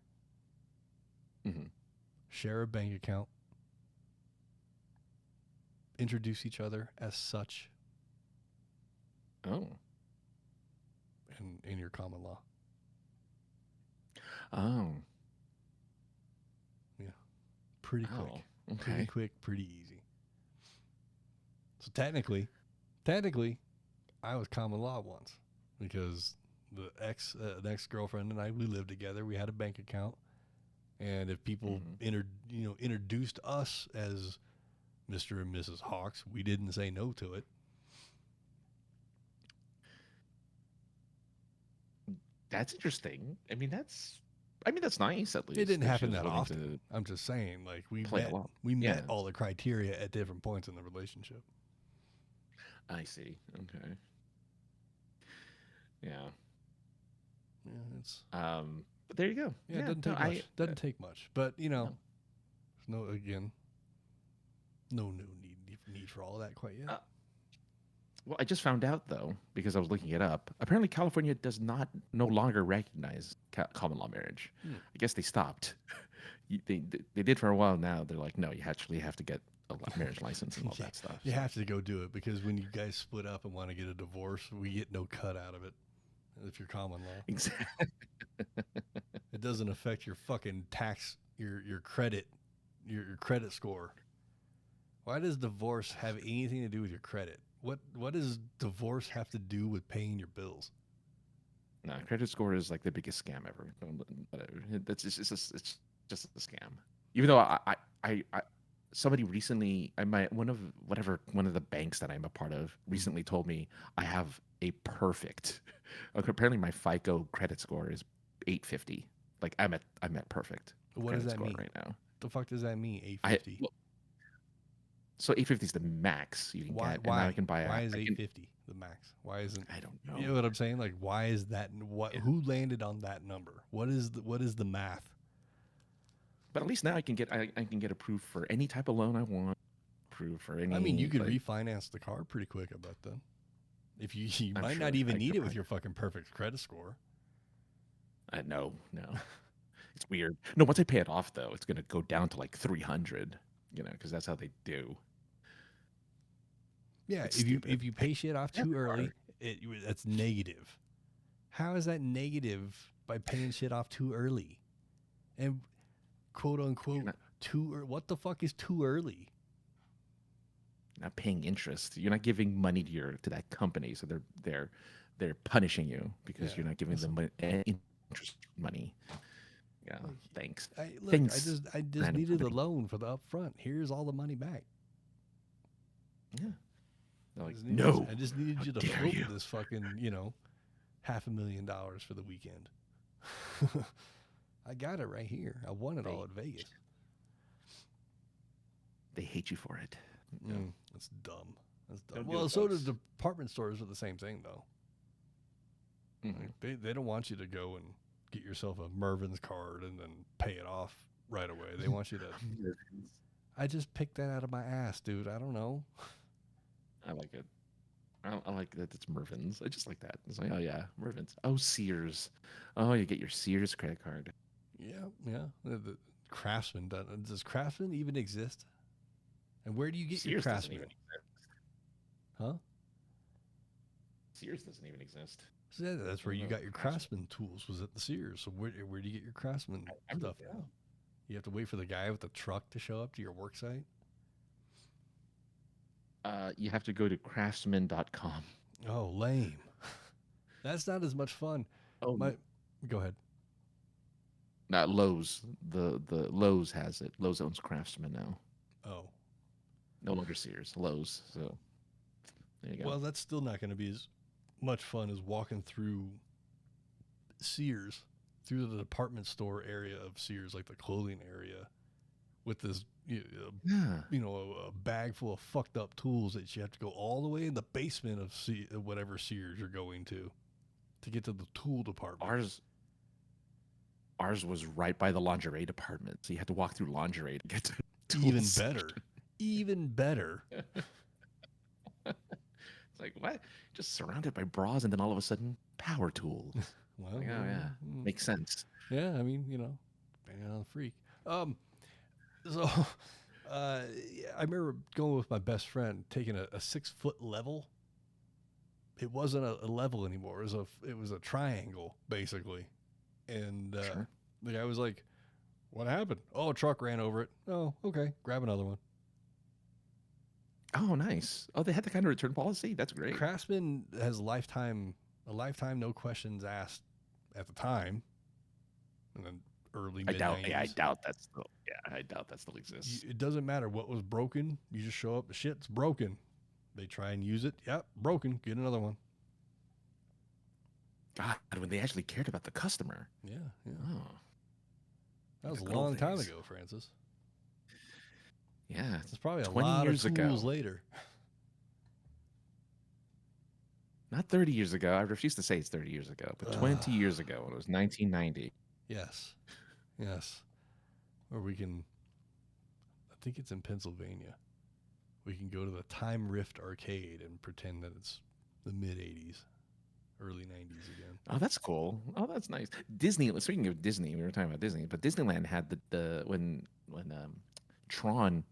Mm-hmm. Share a bank account. Introduce each other as such Oh. in your common law. Oh. Pretty Oh, quick. okay. Pretty quick, pretty easy. So technically, I was common law once because the ex-girlfriend and I, we lived together. We had a bank account. And if people introduced us as Mr. and Mrs. Hawks, we didn't say no to it. That's interesting. I mean, that's nice. At least It didn't that happen she was that willing often. I'm just saying, like we play met, along. we met Yeah. all the criteria at different points in the relationship. I see. Okay. Yeah. Yeah, it's But there you go. it doesn't take much. Doesn't take much, but No. no need for all that quite yet. Well, I just found out though, because I was looking it up. Apparently, California does no longer recognize common law marriage. I guess they stopped. They did for a while. Now they're like, no, you actually have to get a marriage license and all that stuff. You have to go do it because when you guys split up and want to get a divorce, we get no cut out of it. If you're common law, Exactly. it doesn't affect your fucking tax, your credit, your credit score. Why does divorce have anything to do with your credit? What does divorce have to do with paying your bills? No, credit score is like the biggest scam ever. Whatever. It's just a scam. Even though I somebody recently, one of the banks that I'm a part of recently told me I have a perfect. Apparently, my FICO credit score is 850. Like I'm at perfect. What does that score mean right now? The fuck does that mean? 850. So 850 is the max you can get, and now I can buy. Why is 850 the max? Why isn't? I don't know. You know what I'm saying? Like, why is that? Who landed on that number? What is the math? But at least now I can get approved for any type of loan I want. Approved for any. I mean, you could refinance the car pretty quick, I bet then. If you might not even need it with your fucking perfect credit score. No, it's weird. No, once I pay it off though, it's gonna go down to like 300. You know, because that's how they do. Yeah, It's if stupid. you pay shit off too early, that's negative. How is that negative by paying shit off too early? And quote unquote what the fuck is too early? Not paying interest. You're not giving money to that company, so they're punishing you because you're not giving them interest money. Yeah, thanks. I just random needed a company. loan for the upfront. Here's all the money back. Yeah. They're like, I just needed you to dare float you. this fucking $500,000 for the weekend. I got it right here. I won it all at Vegas. They hate you for it. That's dumb. That's dumb. Don't do Well, it, so do folks. department stores are the same thing, though. Like, they don't want you to go and get yourself a Mervin's card and then pay it off right away. They want you to. I just picked that out of my ass, dude. I don't know. I like it. I like that it's Mervin's. I just like that. It's like, oh yeah, Mervin's. Oh, Sears. Oh, you get your Sears credit card. Yeah. The Craftsman does Craftsman even exist? And where do you get your Sears doesn't Craftsman? even exist. Huh? Sears doesn't even exist. So yeah, that's where you No, got your Craftsman. Craftsman tools. Was at the Sears. So where do you get your Craftsman I'm stuff? yeah. You have to wait for the guy with the truck to show up to your work site. You have to go to craftsman.com. Oh, lame. That's not as much fun. Oh, Go ahead. not Lowe's. The Lowe's has it. Lowe's owns Craftsman now. Oh, No longer Sears. Lowe's. So there you go. well, that's still not going to be as much fun as walking through Sears, through the department store area of Sears, like the clothing area, with this yeah. a bag full of fucked up tools that you have to go all the way in the basement of whatever Sears you're going to get to the tool department. Ours was right by the lingerie department, so you had to walk through lingerie to get to Even tools. better. Even better. It's like, what? Just surrounded by bras, and then all of a sudden, power tools. Well, Like, oh yeah, makes sense. yeah. I mean, depending on the freak. So, I remember going with my best friend, taking a 6-foot level. It wasn't a level anymore. It was a triangle basically, and Sure. the guy was like, "What happened? Oh, a truck ran over it. Oh, okay, grab another one." Oh, nice. Oh, they had the kind of return policy. That's great. Craftsman has a lifetime, no questions asked at the time, and then early I mid doubt. 90s. Yeah, I doubt that still. Yeah, I doubt that still exists. It doesn't matter what was broken. You just show up. The shit's broken. They try and use it. Yep, broken. Get another one. God, when they actually cared about the customer. Yeah. Oh, That was a The good old long time days. ago, Francis. yeah. It's probably a 20 lot years of ago. tools later. Not 30 years ago. I refuse to say it's 30 years ago, but 20 years ago when it was 1990. Yes. Or we can, I think it's in Pennsylvania. We can go to the Time Rift Arcade and pretend that it's the mid 80s, early 90s again. Oh, that's cool. Oh, that's nice. Disney. Speaking of Disney, we were talking about Disney, but Disneyland had the when Tron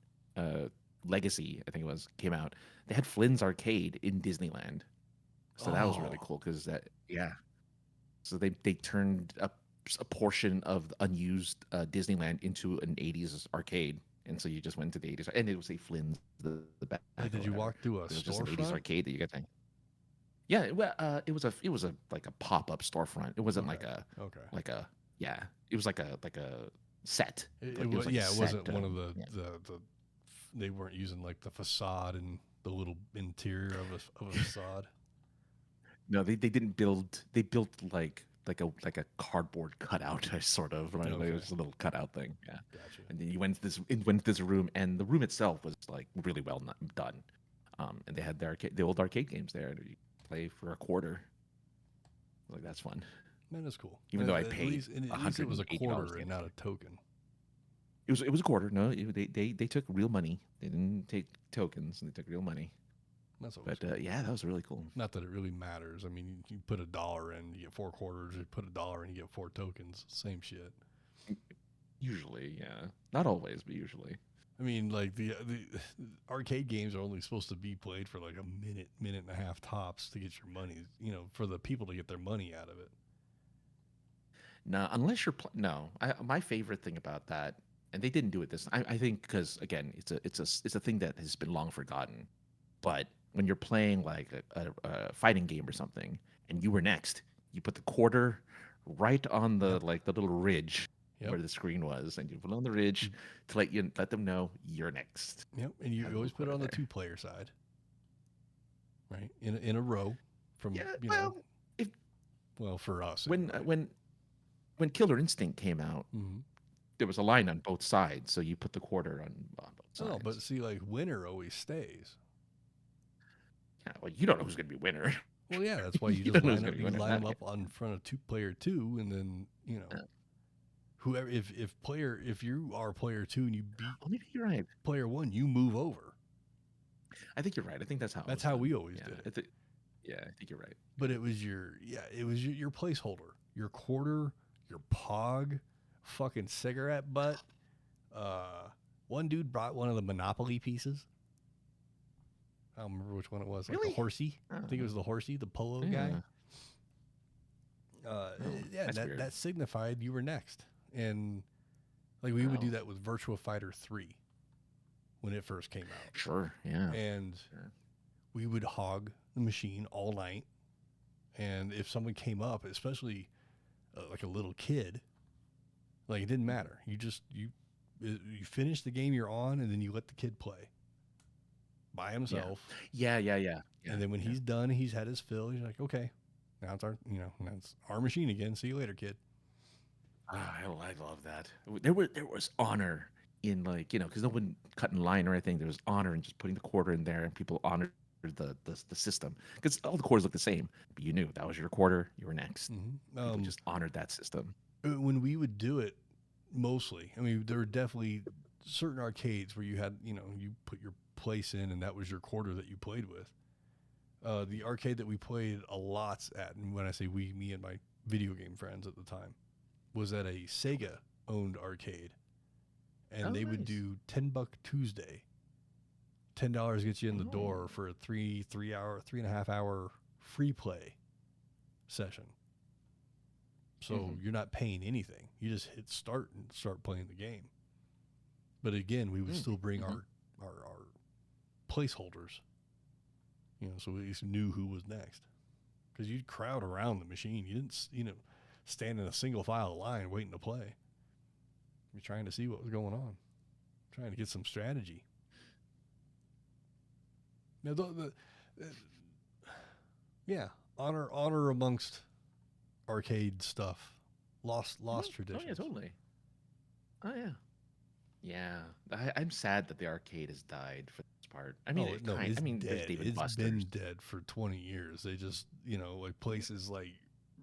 Legacy, I think it was, came out. They had Flynn's Arcade in Disneyland, so that was really Oh. cool because So they turned up a portion of the unused Disneyland into an 80s arcade, and so you just went to the 80s, and it was a Flynn's the back. Hey, did you walk through a It was just an 80s storefront? arcade that you got to. Yeah, well, it was a like a pop up storefront. It wasn't like a Okay. yeah. It was like a set. It Like, was, like a it wasn't set, one of the, yeah. the they weren't using like the facade and the little interior of a facade. No, they didn't build. They built like a cardboard cutout, sort of. Right? Like, Okay. it was a little cutout thing. Yeah. Gotcha. And then you went to this room, and the room itself was like really well done. And they had the old arcade games there. And you play for a quarter. Like, that's fun. Man, that's cool. Even though I At paid least it was a $180 quarter the and other not a token. It was a quarter. No, they took real money. They didn't take tokens. They took real money. That's always But cool. yeah, that was really cool. Not that it really matters. I mean, you put $1 in, you get 4 quarters. You put $1 in, you get 4 tokens. Same shit. Usually, yeah. Not always, but usually. I mean, like the arcade games are only supposed to be played for like a minute and a half tops to get your money. For the people to get their money out of it. No, unless you're my favorite thing about that, and they didn't do it this. I think because again, it's a thing that has been long forgotten. But when you're playing like a fighting game or something, and you were next, you put the quarter right on the the little ridge Yep. where the screen was, and you put it on the ridge to let them know you're next. Yep, and you Have a always put it quarter on the there. 2-player side, right? In a row from Yeah, you well, know. if Well, for us, when anyway. when when Killer Instinct came out, there was a line on both sides, so you put the quarter on both sides. Oh, but see, like winner always stays. Yeah, well, you don't know who's going to be winner. Well, yeah, that's why you You just don't know who's line gonna be winner in them that up on front of player two, and then whoever if you are player two and you beat maybe you're right. player one, you move over. I think you're right. I think that's how. That's how we always did it. I think you're right. But it was your placeholder, your quarter, your pog, fucking cigarette butt. One dude brought one of the Monopoly pieces. I don't remember which one it was. Like Really? the horsey. I think it was the horsey, the polo guy. That signified you were next. And like we would do that with Virtua Fighter 3 when it first came out. Sure, yeah. And we would hog the machine all night. And if someone came up, especially like a little kid, like it didn't matter. You finish the game you're on, and then you let the kid play by himself. Yeah. And then when he's done, he's had his fill. He's like, okay, now it's our machine again. See you later, kid. I love that. There was honor in because no one cut in line or anything. There was honor in just putting the quarter in there, and people honored the system because all the quarters look the same. But you knew that was your quarter. You were next. People just honored that system. When we would do it, mostly, I mean, there were definitely certain arcades where you had, you put your place in, and that was your quarter that you played with. The arcade that we played a lot at, and when I say we, me and my video game friends at the time, was at a Sega-owned arcade, and they would do $10 Tuesday. $10 gets you in the door for a 3.5 hour free play session. So you're not paying anything. You just hit start and start playing the game. But again, we would still bring our placeholders, so we at least knew who was next. Because you'd crowd around the machine. You didn't, stand in a single file line waiting to play. You're trying to see what was going on, trying to get some strategy. Now, honor amongst arcade stuff, lost traditions. Oh yeah, totally. Oh yeah, yeah. I'm sad that the arcade has died for this part. I mean, it's there's dead. Dave and It's Buster's. been dead for 20 years. They just, like places like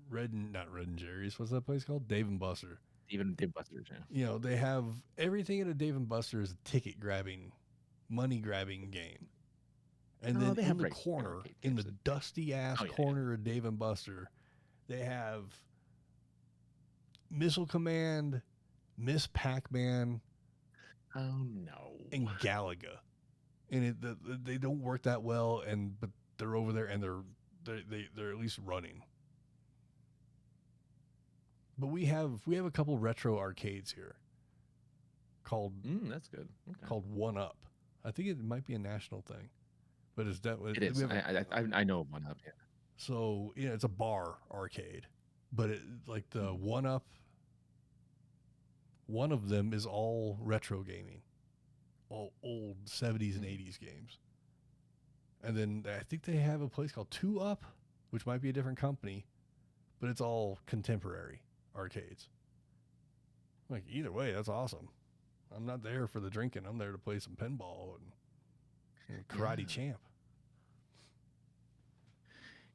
not Red and Jerry's. What's that place called? Dave and Buster. Even Dave Buster's. Yeah. They have everything at a Dave and Buster's, a ticket grabbing, money grabbing game. And then in the corner, in the dusty ass corner of Dave and Buster, they have Missile Command, Miss Pac-Man, and Galaga. And they don't work that well, but they're over there and they're at least running. But we have a couple retro arcades here called that's good. Okay. called One Up. I think it might be a national thing. But it's definitely It is. I know One Up. Yeah. So it's a bar arcade, but like the One Up. One of them is all retro gaming, all old 70s and 80s games. And then I think they have a place called Two Up, which might be a different company, but it's all contemporary arcades. Like either way, that's awesome. I'm not there for the drinking. I'm there to play some pinball and karate champ.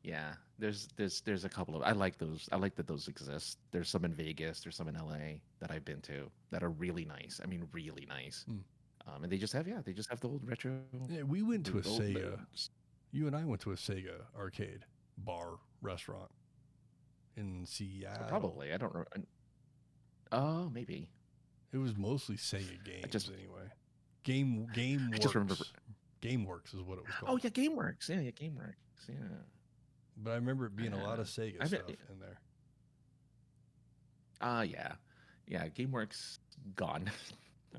Yeah, there's a couple of I like those. I like that those exist. There's some in Vegas. There's some in LA that I've been to that are really nice. I mean, really nice. And they just have the old retro. Yeah, we went to a old Sega. modes. You and I went to a Sega arcade bar restaurant in Seattle. Probably. I don't know. Oh, maybe. It was mostly Sega games anyway. Game I just remember. GameWorks is what it was Oh called. yeah, GameWorks. Yeah, GameWorks. Yeah. But I remember it being a lot of Sega stuff in there. Yeah. GameWorks gone.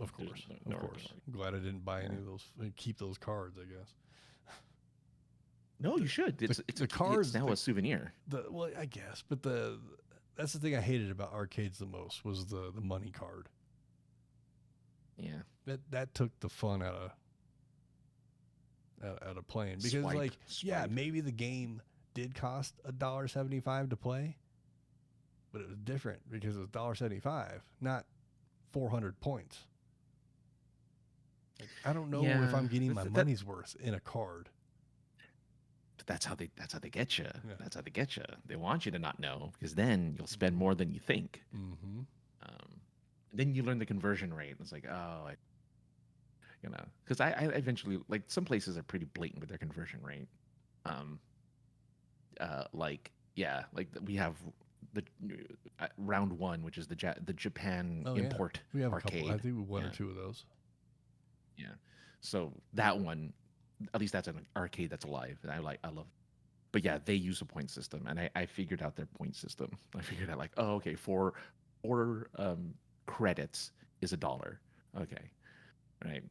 Of course, No of course. I'm glad I didn't buy any of those. Keep those cards, I guess. No, you should. It's the cards. It's now a souvenir. I guess, but that's the thing I hated about arcades the most was the money card. Yeah. That took the fun out of playing because maybe the game did cost $1.75 to play, but it was different because it was $1.75, not 400 points. Like, I don't know if I'm getting my money's worth in a card. But that's how they get you. Yeah. That's how they get you. They want you to not know, because then you'll spend more than you think. Mm-hmm. Then you learn the conversion rate. It's like, because I eventually, like, some places are pretty blatant with their conversion rate. Like we have the round one, which is the Japan import We have arcade. a couple. I think one or two of those. Yeah. So that one, at least that's an arcade that's alive, and I love. But yeah, they use a point system, and I figured out their point system. I figured out, like, oh, okay, four credits is $1. Okay, right.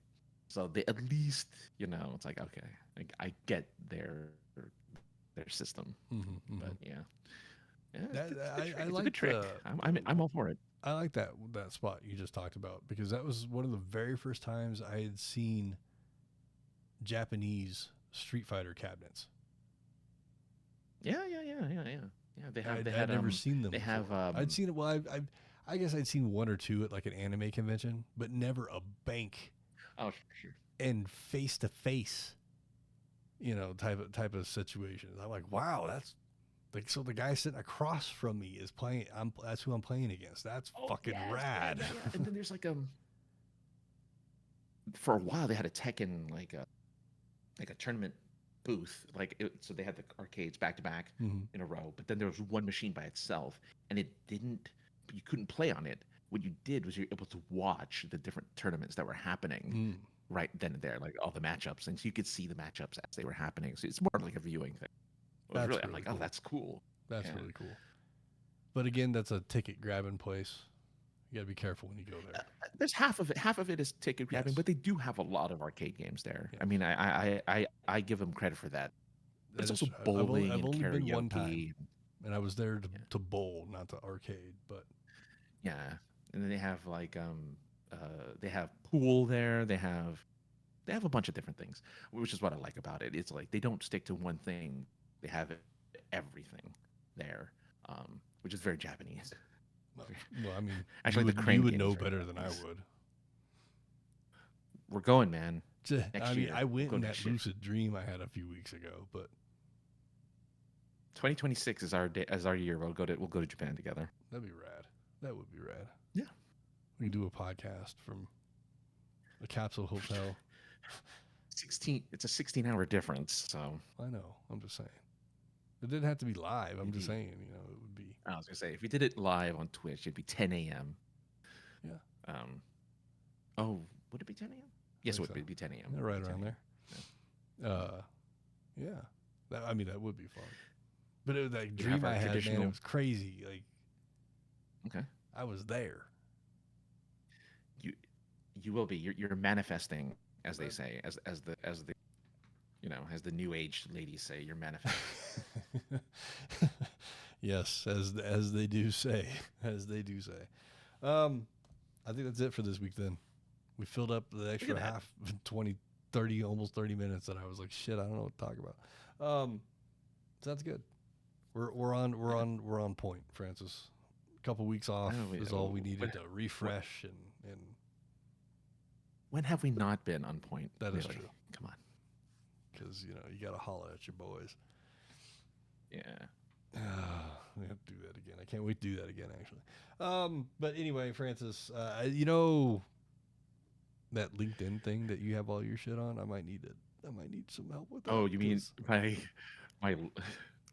So they at least, it's like, okay, I get their system. Mm-hmm, but yeah, I it's a like good trick. I'm all for it. I like that spot you just talked about, because that was one of the very first times I had seen Japanese Street Fighter cabinets. Yeah. I'd never seen them. They before. have. I'd seen it. Well, I guess I'd seen one or two at like an anime convention, but never a bank. Oh, sure. And face to face, type of situation. I'm like, wow, that's like, so the guy sitting across from me is playing. That's who I'm playing against. That's fucking rad. Yeah. And then there's like for a while they had a Tekken like a tournament booth, so they had the arcades back to back in a row, but then there was one machine by itself, and you couldn't play on it. What you did was you're able to watch the different tournaments that were happening right then and there, like all the matchups, and so you could see the matchups as they were happening. So it's more like a viewing thing. I'm like, cool. Oh, that's cool. That's really cool. But again, that's a ticket grabbing place. You got to be careful when you go there. There's half of it. Half of it is ticket grabbing, but they do have a lot of arcade games there. Yeah. I mean, I give them credit for that. But it's also bowling. I've only been one time, and I was there to bowl, not to arcade. But yeah, and then they have they have pool there. They have a bunch of different things, which is what I like about it. It's like they don't stick to one thing. They have everything there, which is very Japanese. Well, I mean, actually, you would know better than I would. We're going, man. Next year. I went in that lucid dream I had a few weeks ago, but 2026 is our year. We'll go to Japan together. That'd be rad. That would be rad. Yeah, we can do a podcast from a capsule hotel. 16. It's a 16-hour difference, so I know. I'm just saying. It didn't have to be live. I'm just saying, it would be. I was gonna say, if we did it live on Twitch, it'd be 10 a.m. Yeah. Would it be 10 a.m.? Yes, it would be 10 a.m. Yeah, right around there. Yeah. That would be fun. But it was that dream I had, man, it was crazy. Like, okay, I was there. You will be. You're manifesting, as they say, as the as the new age ladies say, you're manifesting. Yes, as they do say. I think that's it for this week then. We filled up the extra half, 20, 30, almost 30 minutes that I was like, shit, I don't know what to talk about. That's good. We're on point, Francis. A couple weeks off is all we needed to refresh and when have we not been on point? That is true. Come on. Because you got to holler at your boys. Yeah. We have to do that again. I can't wait to do that again, actually. But anyway, Francis, that LinkedIn thing that you have all your shit on, I might need some help with that. Oh, you mean my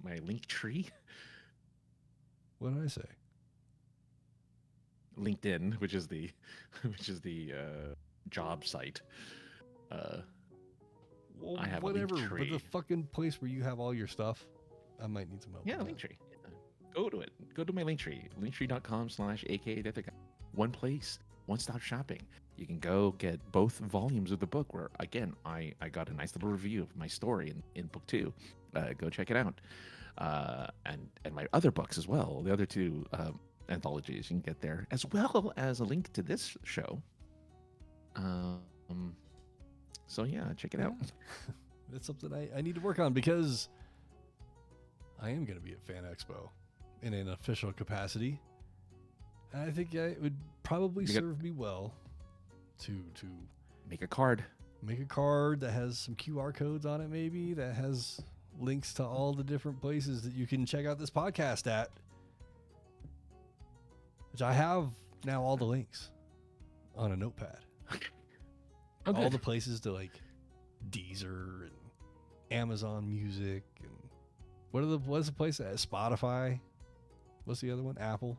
link tree? What did I say? LinkedIn, which is the job site. Well, I have whatever, a Linktree. but the fucking place where you have all your stuff, I might need some help. Yeah, Linktree. Go to it. Go to my Linktree. Linktree.com/aka. One place, one-stop shopping. You can go get both volumes of the book where, again, I got a nice little review of my story in book 2. Go check it out. And my other books as well. The other 2 anthologies you can get there, as well as a link to this show. So yeah, check it out. That's something I need to work on, because I am going to be at FanExpo in an official capacity. And I think it would probably serve me well to Make a card. make a card that has some QR codes on it, maybe, that has links to all the different places that you can check out this podcast at. Which I have now all the links on a notepad. Oh, all good. the places to like Deezer and Amazon Music and what's the place that Spotify? What's the other one? Apple.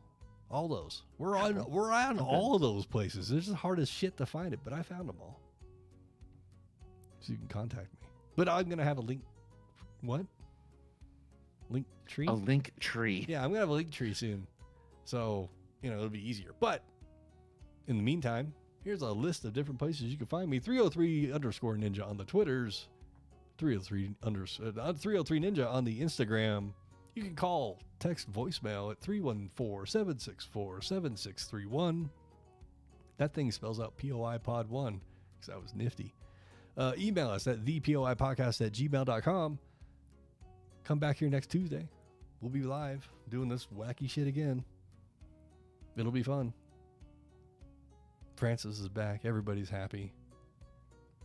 All those. We're on all of those places. It's just hard as shit to find it, but I found them all. So you can contact me. But I'm gonna have a link. What? Link tree? A link tree. Yeah, I'm gonna have a link tree soon. So, it'll be easier. But in the meantime, here's a list of different places you can find me. 303_ninja on the Twitters. 303 Ninja on the Instagram. You can call, text voicemail at 314-764-7631. That thing spells out POI Pod 1 because that was nifty. Email us at thepoipodcast@gmail.com. Come back here next Tuesday. We'll be live doing this wacky shit again. It'll be fun. Francis is back. Everybody's happy.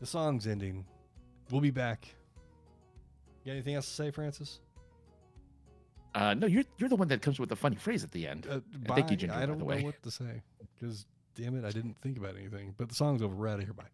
The song's ending. We'll be back. You got anything else to say, Francis? No, you're the one that comes with the funny phrase at the end. Thank you, Ginger, I by don't the know way. what to say because, damn it, I didn't think about anything. But the song's over. We're out of here. Bye.